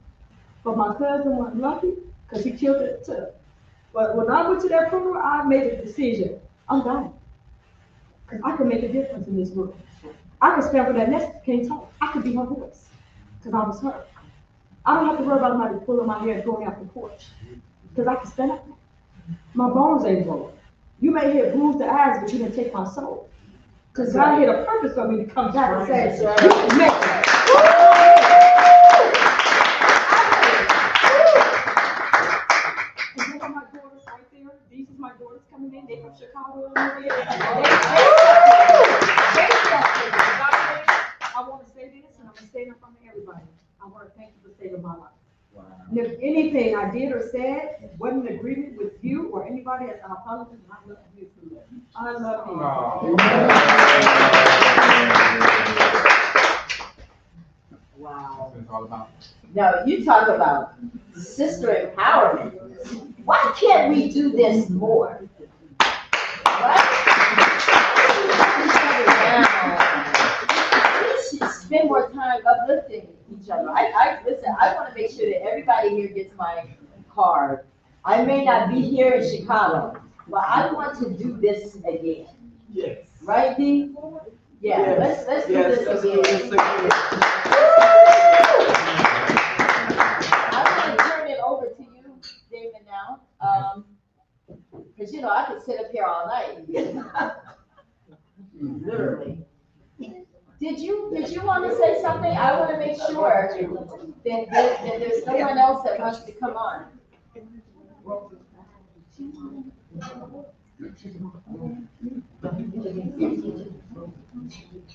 But my cousin wasn't lucky because he killed it too. But when I went to that funeral, I made a decision. I'm done. Because I can make a difference in this world. I can stand for that next can't talk. I could be her voice. Because I was her. I don't have to worry about somebody pulling my hair and going out the porch. Because I can stand up. My bones ain't broken. You may hear bruise the eyes, but you didn't take my soul. Because God had a purpose for me to come back and say, you can make it. And these are my daughters right there. These are my daughters coming in. They're from Chicago. I want to say this, and I'm going to say it in front of everybody. I want to thank you for saving my life. Wow. And if anything I did or said wasn't in agreement with you or anybody else, I apologize. I love you. I love you. Wow. That's all about. Now, you talk about sister empowerment. Why can't we do this more? We should spend more time uplifting each other. Listen, I want to make sure that everybody here gets my card. I may not be here in Chicago, but I want to do this again. Yes. Right, Dee? Yeah, Yes. let's do Yes, this let's again. do this again. I'm gonna turn it over to you, David, now. Because I could sit up here all night. Literally. Did you want to say something? I want to make sure that there's no one else that wants to come on.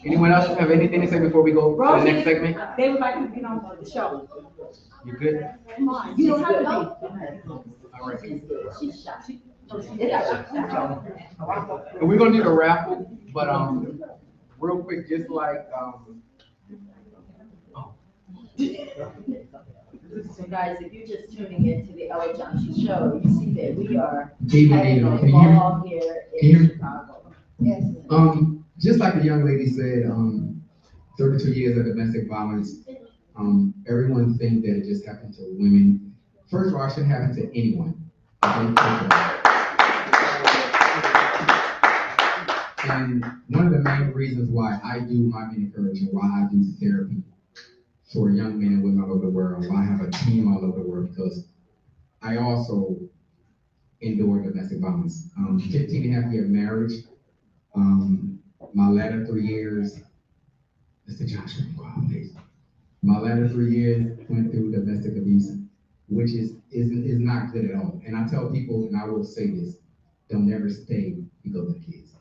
Anyone else have anything to say before we go to the next segment? They would like to get on the show. You good? You don't have to be. All right. She's shy. And we're gonna do the raffle, but, real quick, just like, So guys, if you're just tuning into the Ella Johnson Show, you see that we are David, having can a you hear me? ball here Can you hear in me? Chicago. Yes. Just like the young lady said, 32 years of domestic violence, everyone think that it just happened to women. First of all, it should happen to anyone. Okay? And one of the main reasons why I do my mini courage and why I do therapy for young men and women all over the world, why I have a team all over the world, because I also endure domestic violence. 15 and a half year marriage. My latter 3 years, Mr. Joshua, please. My latter 3 years went through domestic abuse, which is not good at all. And I tell people, and I will say this, don't ever stay because of the kids.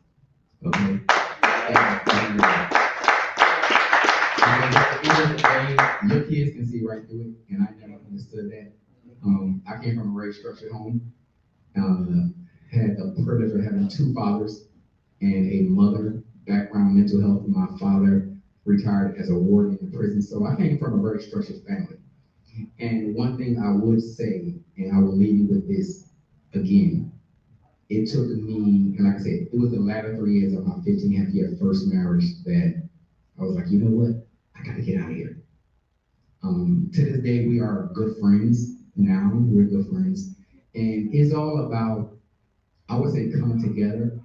Okay? And at the end of the day, your kids can see right through it, and I never understood that. I came from a very structured home, had the privilege of having 2 fathers and a mother, background mental health. My father retired as a warden in the prison, so I came from a very structured family. And one thing I would say, and I will leave you with this again, it took me, and like I said, it was the latter 3 years of my 15 and a half year first marriage that I was like, you know what, I gotta get out of here. To this day, we are good friends now, we're good friends. And it's all about, I would say, coming together.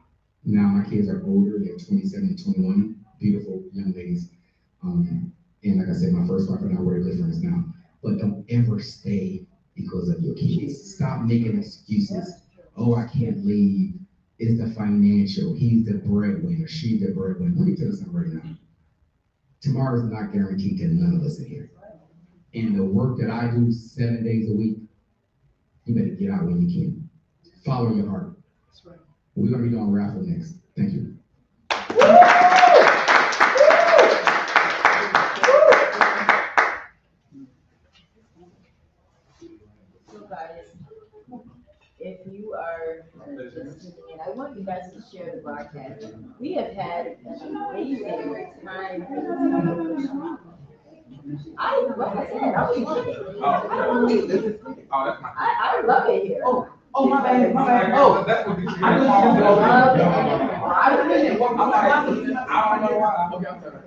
Now my kids are older, they're 27 and 21, beautiful young ladies. And like I said, my first wife and I were good friends now. But don't ever stay because of your kids. Stop making excuses. Oh, I can't leave. It's the financial. He's the breadwinner. She's the breadwinner. Let me tell you something right now. Tomorrow is not guaranteed to none of us in here. And the work that I do 7 days a week, you better get out when you can. Follow your heart. That's right. We're going to be doing a raffle next. Thank you. So guys, if you are just tuning in, I want you guys to share the broadcast. We have had an amazing time. Like I said, I was kidding. I love it here. Oh, my bad. Oh, that's what you should I love it. I love it. I don't know why. Okay, I'm sorry.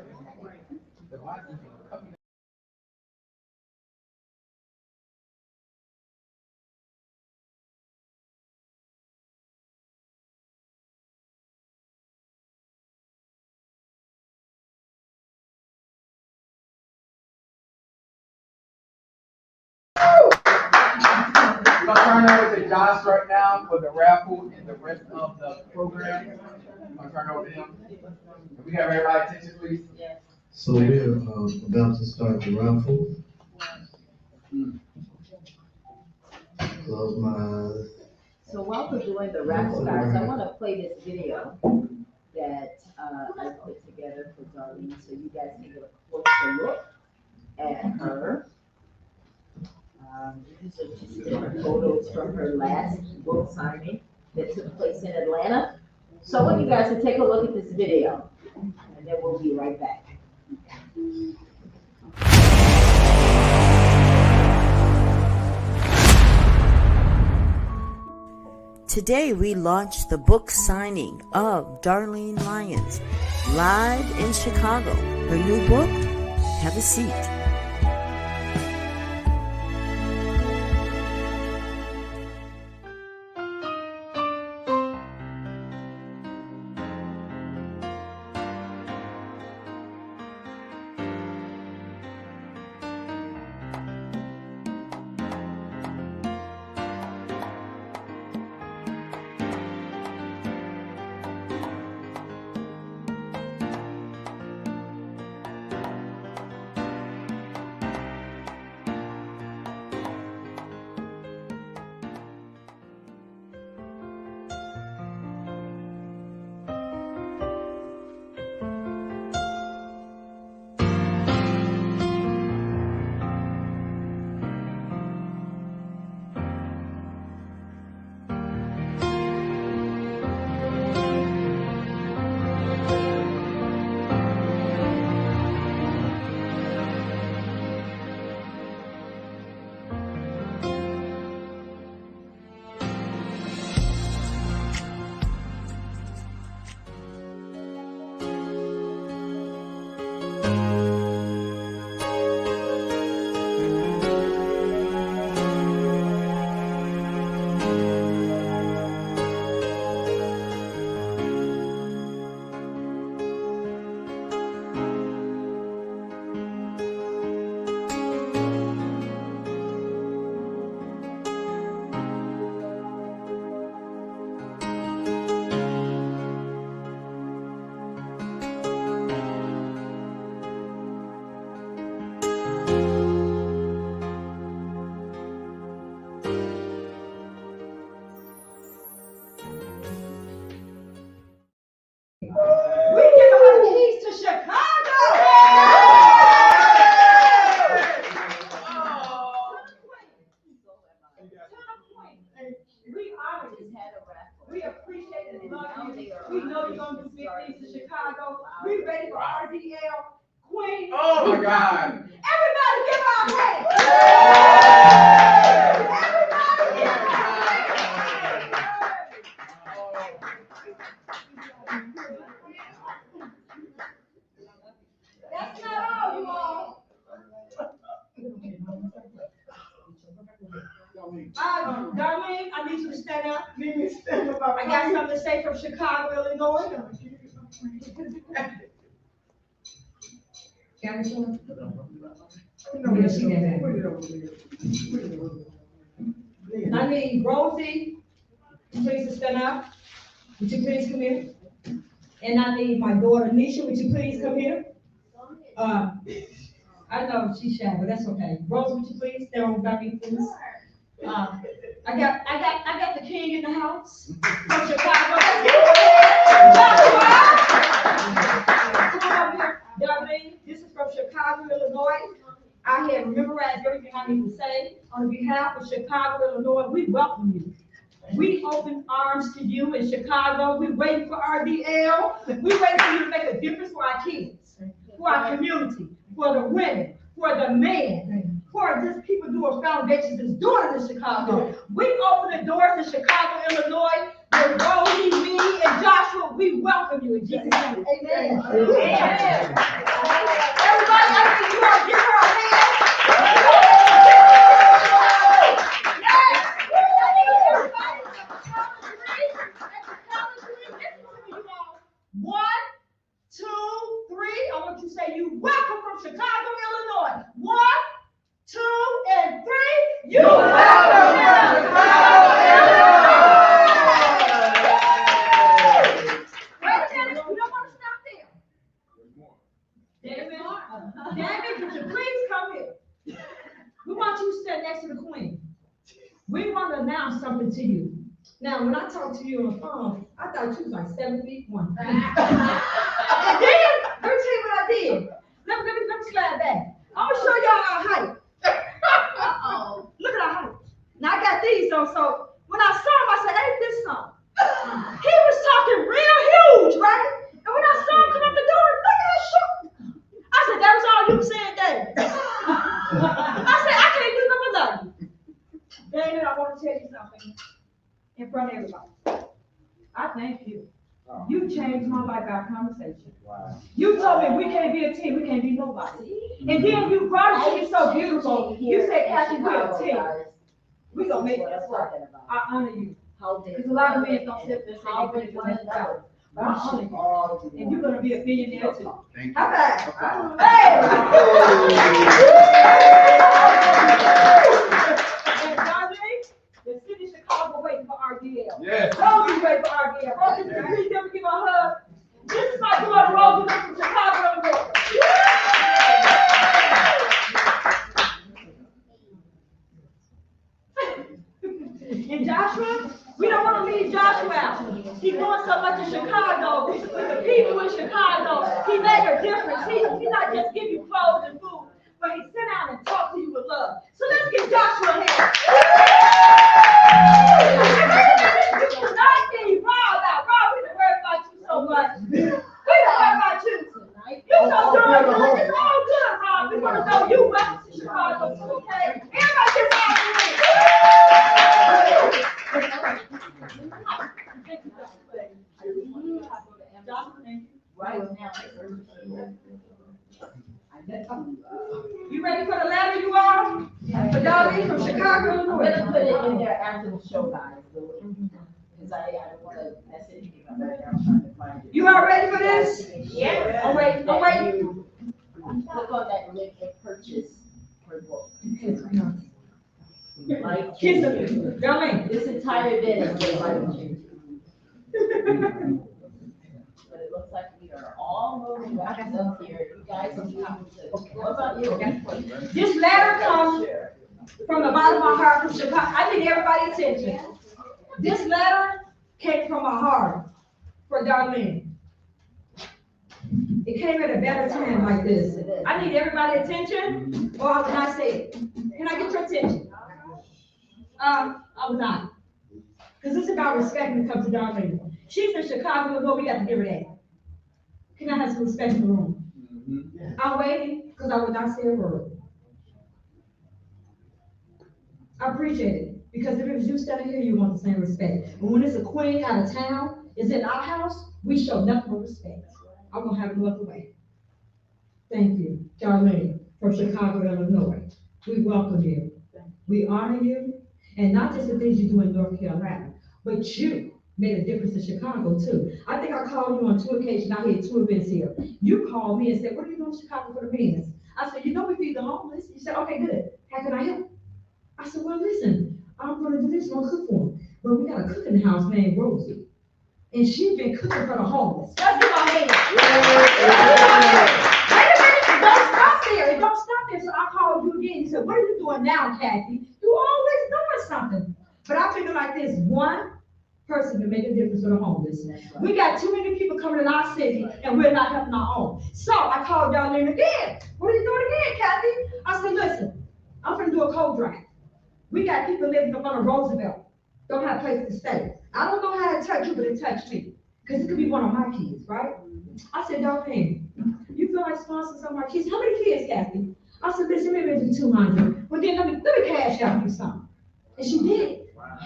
I'm gonna turn it over to Josh right now for the raffle and the rest of the program. I'm gonna turn it over to him. Can we have everybody's attention, please? Yes. So we're about to start the raffle. Close my eyes. So while we're doing the raffle, guys, I want to play this video that I put together for Darlene, so you guys can get a closer look at her. These are just different photos from her last book signing that took place in Atlanta. So I want you guys to take a look at this video, and then we'll be right back. Today we launched the book signing of Darlene Lyons, live in Chicago. Her new book, Have a Seat. We know you're gonna do big things in Chicago. We ready for RDL Queen. Oh my God. Everybody give her a hand. Everybody give her a hand. That's not all, you all. Darlene, I need you to stand up. I got something to say from Chicago, Illinois. I need Rosie, please to stand up. Would you please come here? And I need my daughter Nisha, would you please come here? I know she's shy, but that's okay. Rose, would you please stand on back me, please? I got the king in the house from Chicago. Darlene, this is from Chicago, Illinois. I have memorized everything I need to say. On behalf of Chicago, Illinois, we welcome you. We open arms to you in Chicago. We waiting for RDL. We waiting for you to make a difference for our kids, for our community, for the women, for the men, for just people doing foundations that's doing it in Chicago. We open the doors in Chicago, Illinois. With Rosie, me, and Joshua, we welcome you in Jesus' name. Amen. Amen. Everybody, I think you all give her a hand. One, two, three. I want you to say you welcome from Chicago, Illinois. One, two, and three. You welcome from Chicago, Illinois. Wait a minute. You don't want to stop there. David, could you please come here? We want you to stand next to the queen. We want to announce something to you. Now, when I talked to you on the phone, I thought you was like 7 feet 1. And then, let me tell you what I did. Let me slide back. I'm gonna show y'all our height. Look at our height. Now I got these on, so when I saw him, I said, "Ain't this something?" He was talking real huge, right? And when I saw him come up the door, look at how short. I said, "That was all you saying, David." I said, "I can't do nothing but love you." David, I want to tell you something in front of everybody. I thank you. You changed my life by our conversation. Wow. You told me we can't be a team, we can't be nobody. And then you brought it to me so beautiful. You said, "Cassie, we're a team. We're going to make this work." I honor you. Because a lot of men don't sit there and say they couldn't do nothing about it. But I honor you. And you're going to be a billionaire too. Thank you. How about it? Hey! And Darlene, the city of Chicago waiting for RDL. Yes. Rosie waiting for RDL. Rosie, can you please give me a hug? This is my daughter, Rosie, from Chicago, Illinois. And Joshua, we don't want to leave Joshua out. He's doing so much in Chicago with the people in Chicago. He made a difference. He not just give you clothes and food, but he sit down and talk to you with love. So let's give Joshua a hand. Tonight, getting you proud about Rob. We don't worry about you so much. We don't worry about you. You so good. It's all good, Rob. We want to know you welcome to Chicago, okay? Everybody get down to me. You ready for the letter, you all? For Darlene from Chicago, Illinois. I'm gonna put it in there after the show, guys. Because I don't want to mess it up. I'm trying to find it. You all ready for this? Yes. I'm waiting. Click on that link and purchase her book. Like, Kiss them. Darlene. this entire event is life changing. But it looks like we are almost wrapped up here. You guys can come to. What about you? This letter comes from the bottom of my heart from Chicago. I need everybody's attention. This letter came from my heart for Darlene. It came at a better time like this. I need everybody's attention, or I would not say it. Can I get your attention? I would not. Because it's about respect when it comes to Darlene. She's in Chicago, Illinois, we got to give her that. Can I have some respect in the room? I'm waiting, because I would not say a word. I appreciate it, because if it was you standing here, you want the same respect. But when it's a queen out of town, is in our house, we show nothing but respect. I'm gonna have it no other way. Thank you, Darlene, from Chicago, Illinois. We welcome you. We honor you, and not just the things you do in North Carolina, but you made a difference in Chicago too. I think I called you on 2 occasions. I had 2 events here. You called me and said, "What are you doing in Chicago for the men's?" I said, "You know we feed the homeless." You said, "Okay, good. How can I help?" I said, "Well, listen, I'm gonna do this. I'm gonna cook for them. But we got a cook in the house named Rosie, and she's been cooking for the homeless." Let's give our hands. Wait a minute, it don't stop there. It don't stop there. So I called you again. You said, "What are you doing now, Kathy? You always doing something." But I figure like this: one person can make a difference for the homeless. We got too many people coming in our city, and we're not helping our own. So I called Darlene again. "What are you doing again, Kathy?" I said, "Listen, I'm gonna do a cold draft. We got people living up on a Roosevelt, don't have a place to stay. I don't know how to touch you, but it touched me, because it could be one of my kids, right?" I said, "Darlene, you feel like sponsoring some of my kids? How many kids, Kathy?" I said, "Listen, maybe 200. Well, then let me cash out you something." And she did.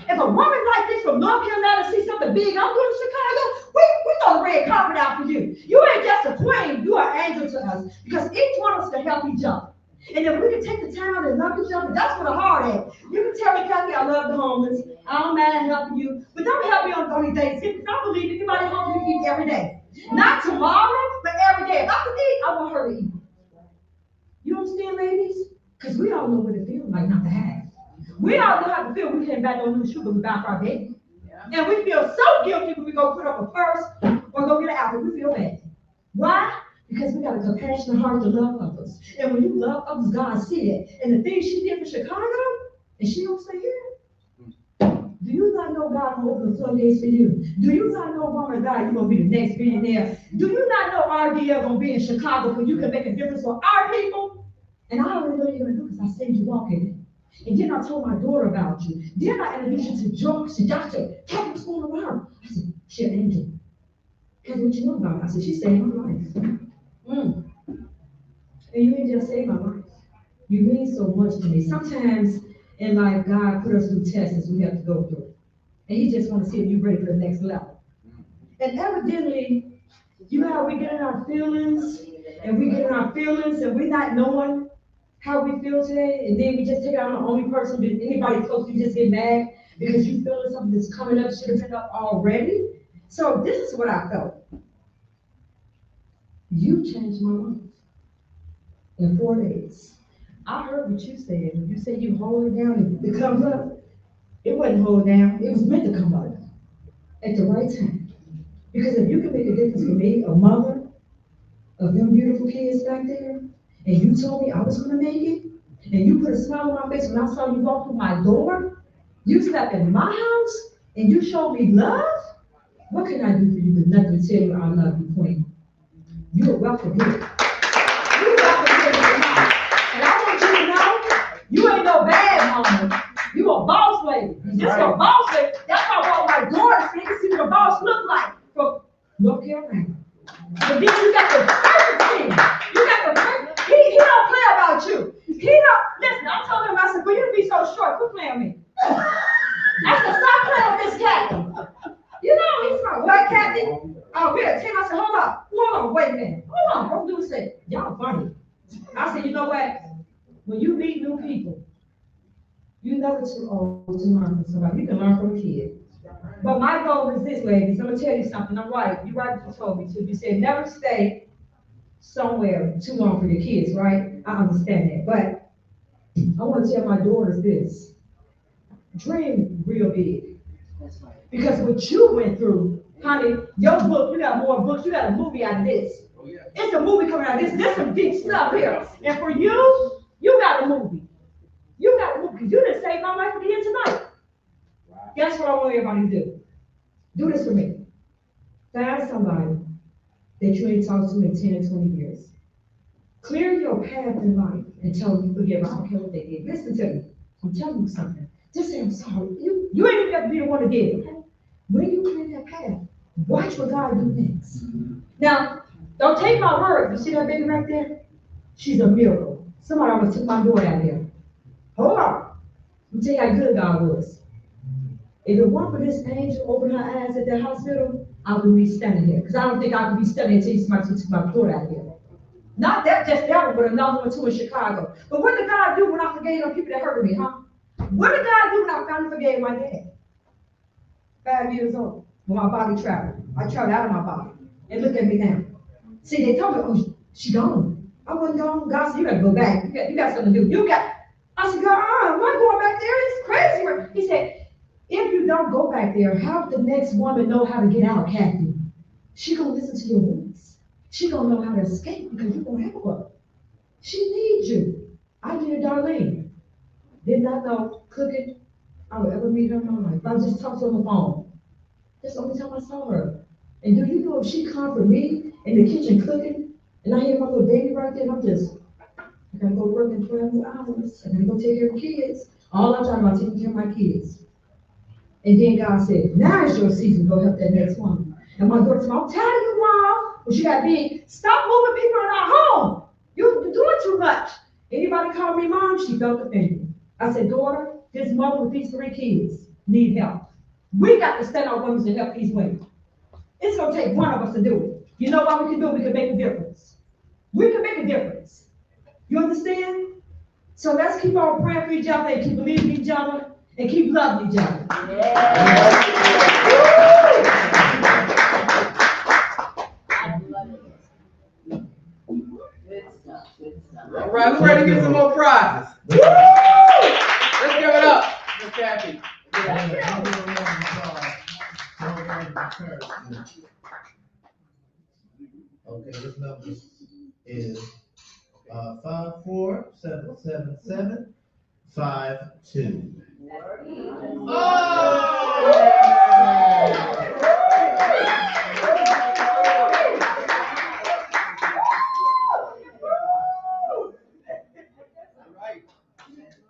If a woman like this from North Carolina see something big I'm doing in Chicago, we throw the red carpet out for you. You ain't just a queen, you are an angel to us, because each one of us can help each other. And if we can take the time and love each other, that's where the heart at. You can tell me, "Kathy, I love the homeless. I don't mind helping you, but don't help me on only days. Because I believe anybody hungry can eat every day. Not tomorrow, but every day. If I can eat, I want her to eat." You understand, ladies? Because we all know what it feels like not to have. We all know how to feel. We came back on new sugar without our baby. And we feel so guilty when we go put up a purse or go get an apple. We feel bad. Why? Because we got a compassionate heart to love others. And when you love others, God see it. And the things she did for Chicago, and she don't stay here. Do you not know God will open the floodgates for you? Do you not know, woman of God, you're going to be the next billionaire? Do you not know RDL going to be in Chicago where you can make a difference for our people? And I already know you're going to do because I seen you walking in. And then I told my daughter about you. Then I introduced you to George. She said, "Kathy, what's going on with her?" I said, "She's an angel." "Kathy, what you know about her?" I said, "She saved my life." And you ain't just saved my life. You mean so much to me. Sometimes in life, God put us through tests we have to go through. And He just want to see if you're ready for the next level. And evidently, you know how we get in our feelings, and we're not knowing how we feel today, and then we just take it out on the only person, anybody close to you just get mad because you feeling something that's coming up, should have been up already. So this is what I felt. You changed my life in 4 days. I heard what you said. When you said you hold it down and it comes up, it wasn't hold down, it was meant to come up at the right time. Because if you can make a difference for me, a mother of them beautiful kids back there, and you told me I was gonna make it, and you put a smile on my face when I saw you walk through my door, you stepped in my house, and you showed me love, what can I do for you but nothing to tell you I love you, Queen? You're welcome here. You're welcome here in my house. And I want you to know, you ain't no bad mama. You a boss lady. You just a boss lady. That's why I want my daughter so they can see what a boss look like from North Carolina. But then you got the perfect team. You got the perfect. He don't play about you. He don't. Listen, I told him, I said, "For you to be so short, quit playing with me." I said, "Stop playing with this Kathy." You know, he's like, "What, Kathy?" "Oh, we're a team." I said, hold on, wait a minute. Hold on, don't do this. Y'all funny. I said, "You know what? When you meet new people, you never too old to learn from somebody. You can learn from a kid. But my goal is this, ladies. I'm gonna tell you something. I'm right. You're right. You told me to. You said never stay somewhere too long for your kids, right? I understand that. But I want to tell my daughters this: dream real big. Because what you went through, honey, your book, you got more books. You got a movie out of this. It's a movie coming out of this. There's some deep stuff here. And for you, you got a movie. You got a movie. Because you didn't save my life again tonight. Guess what I want everybody to do? Do this for me. Find somebody that you ain't talked to in 10 or 20 years. Clear your path in life and tell them you forgive. I don't care what they did. Listen to me. I'm telling you something. Just say, "I'm sorry." You ain't even got to be the one to do it. Okay? When you clear that path, Watch what God do next. Now, don't take my word. You see that baby right there? She's a miracle. Somebody almost took my daughter out here. Hold on. Let me tell you how good God was. If it weren't for this angel open her eyes at the hospital, I wouldn't be standing here. Because I don't think I could be standing until somebody took my daughter out here. Not that just that one, but another one too in Chicago. But what did God do when I forgave them people that hurted me, huh? What did God do when I finally forgave my dad? 5 years old, when my body traveled. I traveled out of my body. And look at me now. See, they told me, oh, she gone. I wasn't gone. God said, you gotta go back. You got something to do. I said, God, I'm not going back there. It's crazy. He said, if you don't go back there, how the next woman know how to get out, Kathy? She gonna listen to your voice. She gonna know how to escape because you gonna help her. She needs you. I needed Darlene. Did not know cooking I would ever meet her in my life. I just talked to her on the phone. That's the only time I saw her. And do you know if she comforted me in the kitchen cooking, and I hear my little baby right there, and I gotta go work in 12 more hours. I gotta go take care of kids. All I'm talking about taking care of my kids. And then God said, now is your season to go help that next woman. And my daughter said, I'm tired of you, Mom. But you got big. Stop moving people in our home. You're doing too much. Anybody call me mom, she felt offended. I said, daughter, this mother with these 3 kids need help. We got to stand our women to help these women. It's going to take one of us to do it. You know what we can do? We can make a difference. We can make a difference. You understand? So let's keep on praying for each other and keep believing each other and keep loving each other. All right, we're ready to get some more prizes. Let's give it up for Kathy. Okay, this number is 5477752.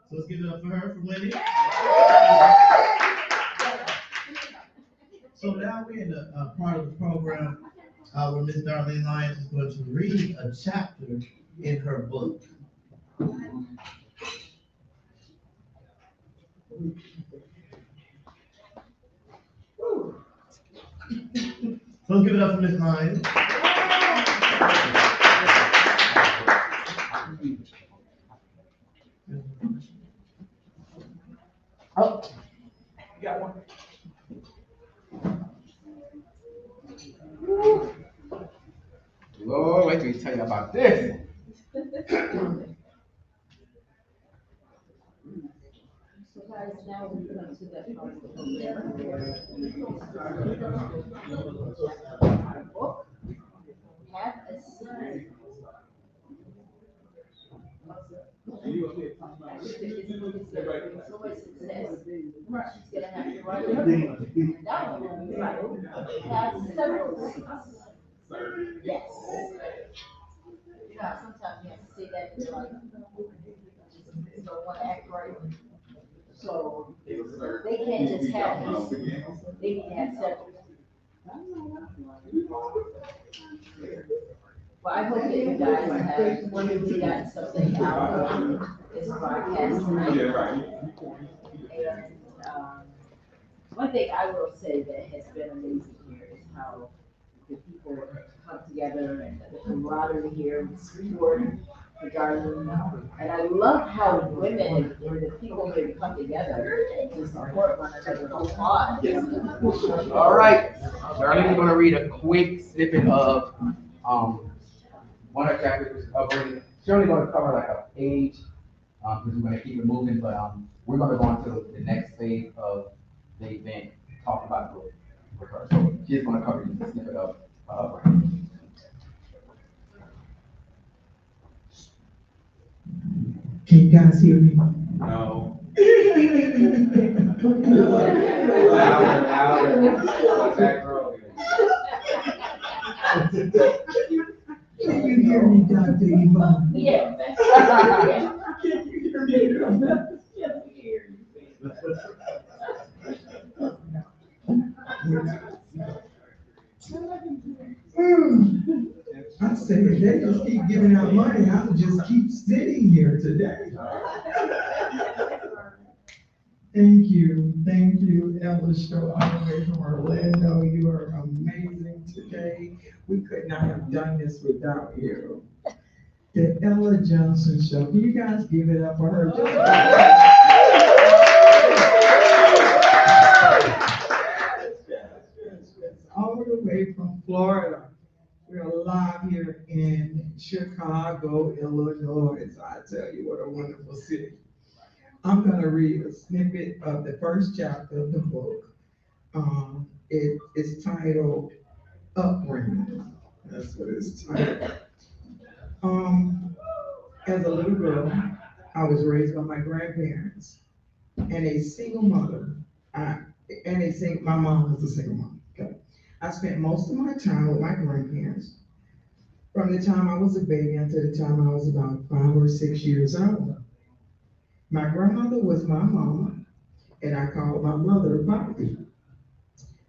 So let's give it up for her for winning. So now we're in the part of the program where Miss Darlene Lyons is going to read a chapter in her book. So let's give it up for Miss Lyons. Oh, you got one. Lord, wait till we tell you about this. So guys, now we're going to that part of the book. Have a seat. She's gonna have to write it. That one will be right. Have several seats. Yes. You know, sometimes you have to say that, it's like, you don't want to act right. So, they can't just have these, they need to have several. Well, I hope that you guys have gotten something out of this broadcast tonight. And, one thing I will say that has been amazing here is how the people come together and the camaraderie here, the support for Darlene. And I love how women and the people here come together to support one another wholeheartedly. All right, Darlene's gonna read a quick snippet of one of the chapters of her. She's only gonna cover like a page, because we're gonna keep it moving, but we're gonna go on to the next phase of the event, talk about it with her. So she's gonna cover just a snippet of her. Can you guys hear me? No. Can you hear me, Dr. Yvonne? Yeah. Can you hear me? I said, they just keep giving out money, I'll just keep sitting here today. Thank you, Ella Show, all the way from Orlando. You are amazing today. We could not have done this without you. The Ella Johnson Show. Can you guys give it up for her? All the way from Florida. We're live here in Chicago, Illinois. So I tell you, what a wonderful city. I'm going to read a snippet of the first chapter of the book. It's titled Upbringing. That's what it's titled. As a little girl, I was raised by my grandparents and a single mother. My mom was a single mom. Okay. I spent most of my time with my grandparents from the time I was a baby until the time I was about 5 or 6 years old. My grandmother was my mama, and I called my mother Poppy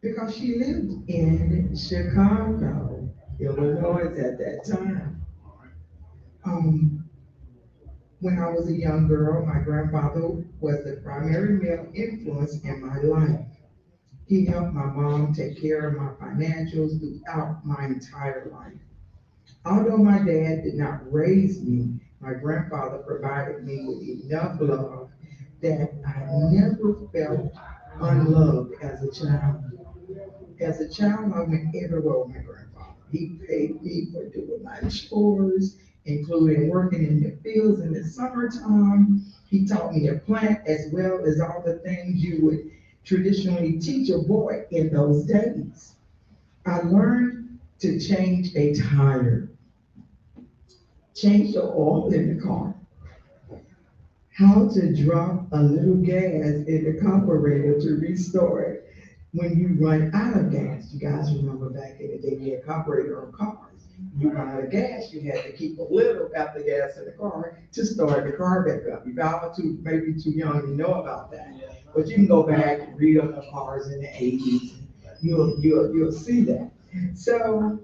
because she lived in Chicago, Illinois at that time. When I was a young girl, my grandfather was the primary male influence in my life. He helped my mom take care of my financials throughout my entire life. Although my dad did not raise me, my grandfather provided me with enough love that I never felt unloved as a child. As a child, I went everywhere with my grandfather. He paid me for doing my chores, including working in the fields in the summertime. He taught me to plant as well as all the things you would traditionally teach a boy in those days. I learned to change a tire, change the oil in the car, how to drop a little gas in the carburetor to restore it when you run out of gas. You guys remember back in the day, we had carburetor on cars. You run out of gas, you had to keep a little after gas in the car to start the car back up. You guys are maybe too young to know about that, but you can go back and read up the cars in the 80s. You'll see that. So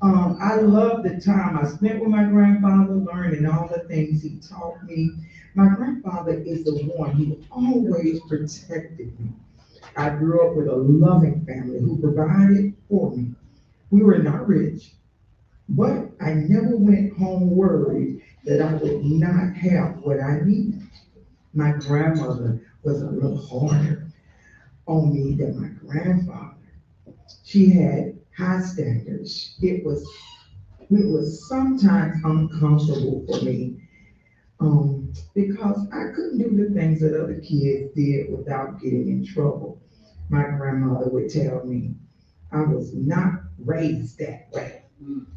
I love the time I spent with my grandfather, learning all the things he taught me. My grandfather is the one who always protected me. I grew up with a loving family who provided for me. We were not rich, but I never went home worried that I would not have what I needed. My grandmother was a little harder on me than my grandfather. She had high standards. It was sometimes uncomfortable for me because I couldn't do the things that other kids did without getting in trouble. My grandmother would tell me I was not raised that way.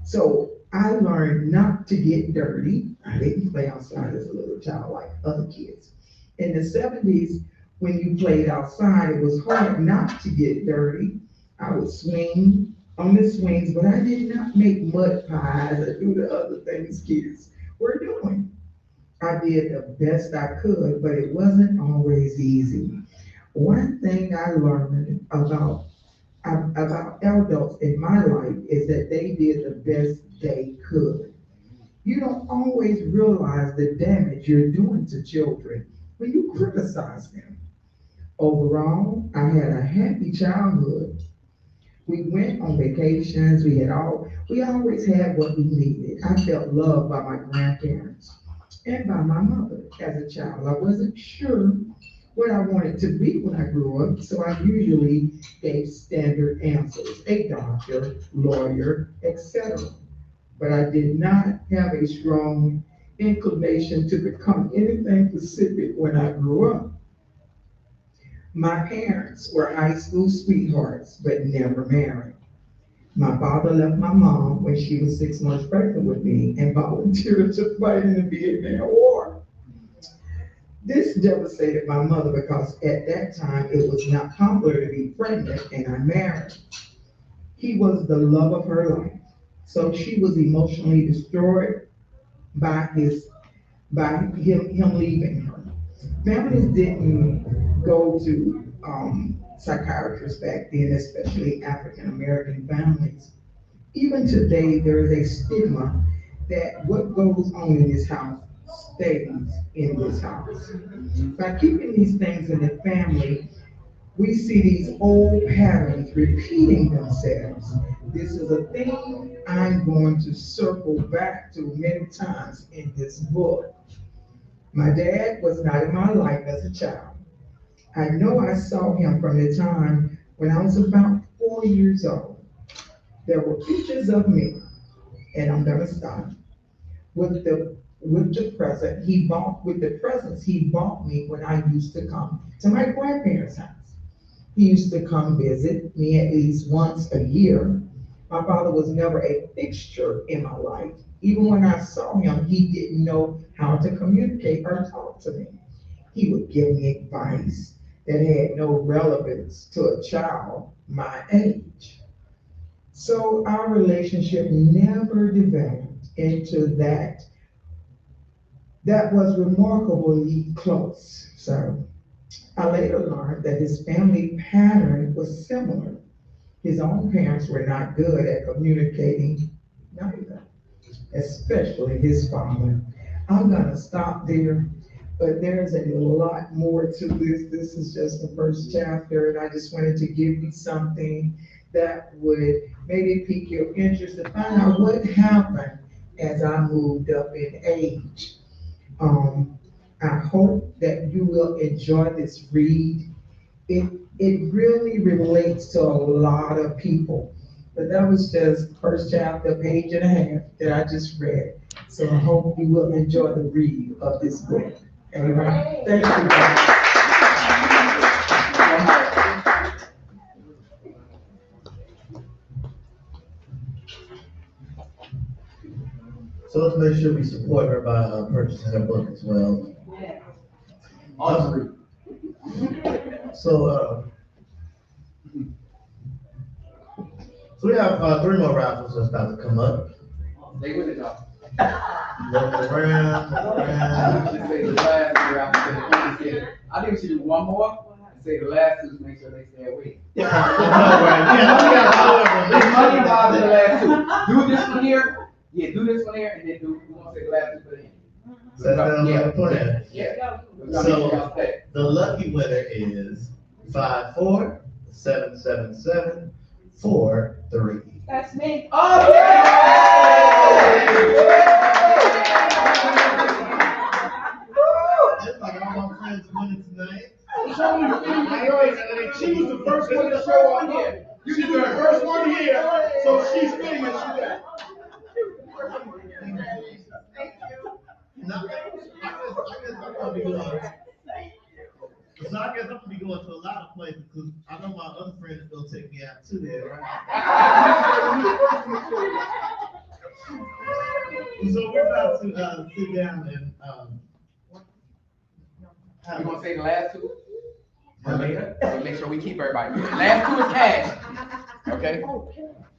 So I learned not to get dirty. I didn't play outside as a little child like other kids. In the 70s, when you played outside, it was hard not to get dirty. I would swing on the swings, but I did not make mud pies or do the other things kids were doing. I did the best I could, but it wasn't always easy. One thing I learned about adults in my life is that they did the best they could. You don't always realize the damage you're doing to children when you criticize them. Overall, I had a happy childhood. We went on vacations. We always had what we needed. I felt loved by my grandparents and by my mother as a child. I wasn't sure what I wanted to be when I grew up, so I usually gave standard answers: a doctor, lawyer, etc. But I did not have a strong inclination to become anything specific when I grew up. My parents were high school sweethearts, but never married. My father left my mom when she was 6 months pregnant with me and volunteered to fight in the Vietnam War. This devastated my mother because at that time it was not popular to be pregnant and unmarried. He was the love of her life, so she was emotionally destroyed by him leaving her. Families didn't go to psychiatrists back then, especially African American families. Even today, there is a stigma that what goes on in this house stays in this house. By keeping these things in the family, we see these old patterns repeating themselves. This is a theme I'm going to circle back to many times in this book. My dad was not in my life as a child. I know I saw him from the time when I was about 4 years old. There were pictures of me, and I'm gonna stop, with the presents he bought me when I used to come to my grandparents' house. He used to come visit me at least once a year. My father was never a fixture in my life. Even when I saw him, he didn't know how to communicate or talk to me. He would give me advice that had no relevance to a child my age. So our relationship never developed into that was remarkably close. So I later learned that his family pattern was similar. His own parents were not good at communicating neither, especially his father. I'm gonna stop there, but there's a lot more to this. This is just the first chapter, and I just wanted to give you something that would maybe pique your interest to find out what happened as I moved up in age. Um, I hope that you will enjoy this read. It really relates to a lot of people. But that was just the first chapter, page and a half that I just read. So I hope you will enjoy the read of this book. Amen. Thank you, guys. So let's make sure we support her by purchasing her book as well. Awesome. So we have 3 more raffles that's about to come up. Stay with it, y'all. Look around. Just say the last two rounds. I think we should do one more and say the last two to make sure they stay awake. Yeah, There's money involved in the last two. Do this one here. Yeah, do this one here, and then we want to say the last two for the end. So that sounds like a plan. Yeah. So the lucky winner is 54777443. That's me. Oh, Just like all my friends winning tonight. She was the first one to show up here. She was the first one here, so she's feeling it. She got. No, I guess I'm gonna be going to a lot of places because I know my other friends are gonna take me out too there, right? So we're about to sit down and you want to say the last two? Later. So make sure we keep everybody. Last two is cash. Okay?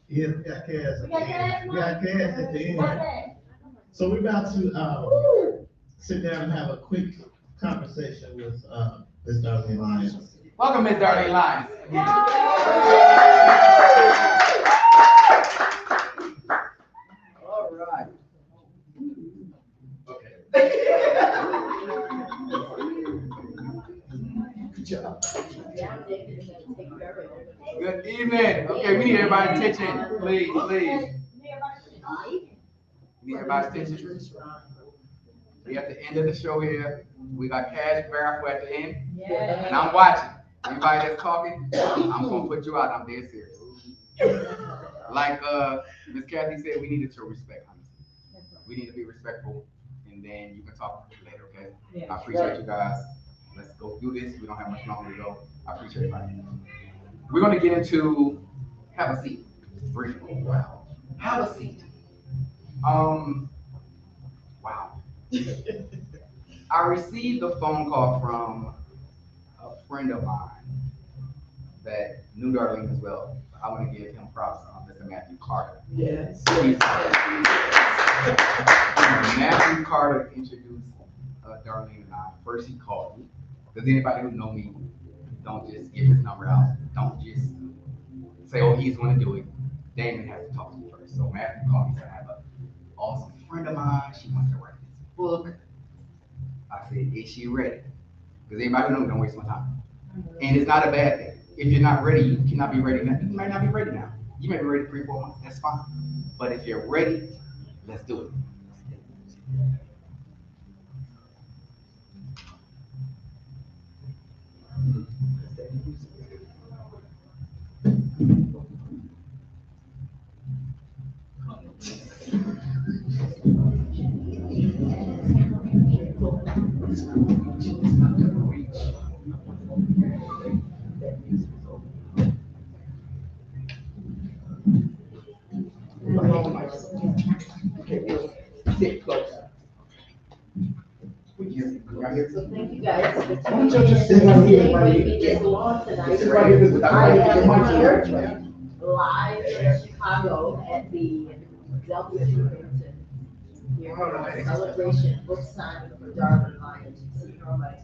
yeah, we got cash at the end. We got cash at the end. So we're about to sit down and have a quick conversation with Ms. Darlene Lyons. Welcome, Ms. Darlene Lyons. All right. Good job. Good evening. Okay, we need everybody's attention. Please. We need everybody's attention. We at the end of the show here. We got cash raffle at the end. And I'm watching. Anybody that's talking, I'm gonna put you out. I'm dead serious. Like Ms. Kathy said, we needed to respect, honestly. We need to be respectful, and then you can talk later, okay? I appreciate you guys. Let's go do this. We don't have much longer to go. I appreciate everybody. We're gonna get into have a seat. Wow. Have a seat. Wow. I received a phone call from a friend of mine that knew Darlene as well. I want to give him props on Mr. Matthew Carter. Yes. Matthew Carter introduced Darlene and I. First he called me, because anybody who know me Don't just give his number out. Don't just say, oh, he's going to do it. Damon has to talk to you first. So Matthew called me and said, I have an awesome friend of mine. She wants to write this book. I said, is she ready? Because anybody knows, don't waste my time. And it's not a bad thing. If you're not ready, you cannot be ready now. You might not be ready now. You may be ready 3-4 months. That's fine. But if you're ready, let's do it. Sit close. So thank you guys for Why don't you just sit right here, buddy? this along tonight. Sit right here with the I mic, am the here mic. live in Chicago at the W. Here, celebration book signing for Darwin Lyons. You see her on my,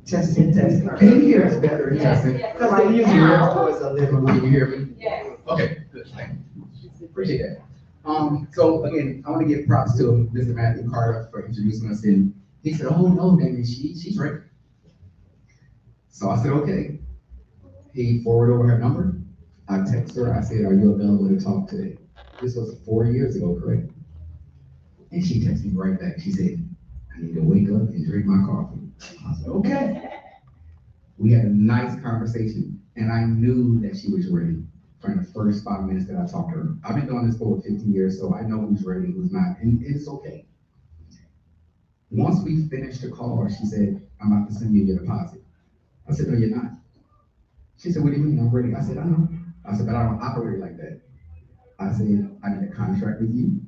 Testing. Can you hear us better? Yes, Testing. yes. Because I'm using your voice a little. Can you hear me? Yes. Okay, good. Thank you. Appreciate that. So again, I want to give props to Mr. Matthew Carter for introducing us in. He said, oh no, Damon, she's ready. So I said, okay. He forwarded over her number. I texted her, I said, are you available to talk today? This was 4 years ago, correct? And she texted me right back. She said, I need to wake up and drink my coffee. I said, okay. We had a nice conversation, and I knew that she was ready from the first 5 minutes that I talked to her. I've been doing this for 15 years, so I know who's ready, who's not, and it's okay. Once we finished the call, she said, I'm about to send you your deposit. I said, no, you're not. She said, what do you mean I'm ready? I said, I know. I said, but I don't operate like that. I said, I need a contract with you,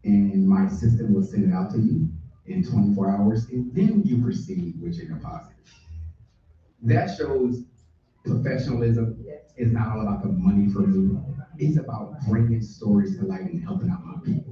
and my assistant will send it out to you in 24 hours, and then you proceed with your deposit. That shows professionalism is not all about the money for me. It's about bringing stories to light and helping out my people.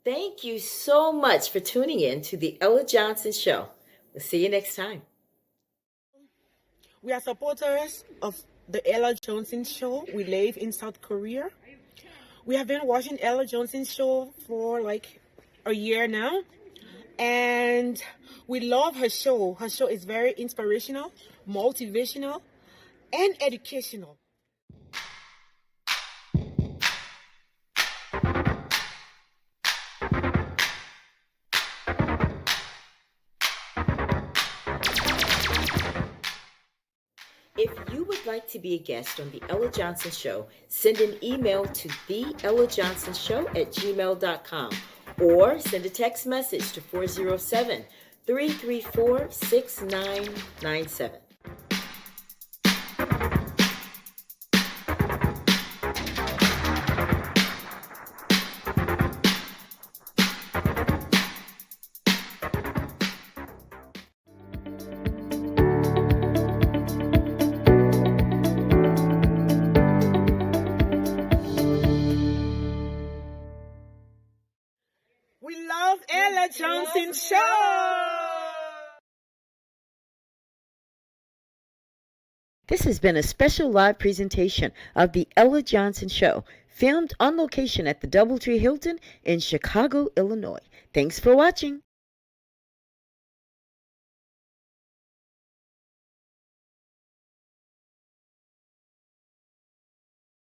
Thank you so much for tuning in to the Ella Johnson Show. We'll see you next time. We are supporters of the Ella Johnson Show. We live in South Korea. We have been watching Ella Johnson Show for like a year now. And we love her show. Her show is very inspirational, motivational, and educational. If you would like to be a guest on The Ella Johnson Show, send an email to theellajohnsonshow@gmail.com or send a text message to 407-334-6997. We love Ella Johnson Show. This has been a special live presentation of the Ella Johnson Show, filmed on location at the Doubletree Hilton in Chicago, Illinois. Thanks for watching.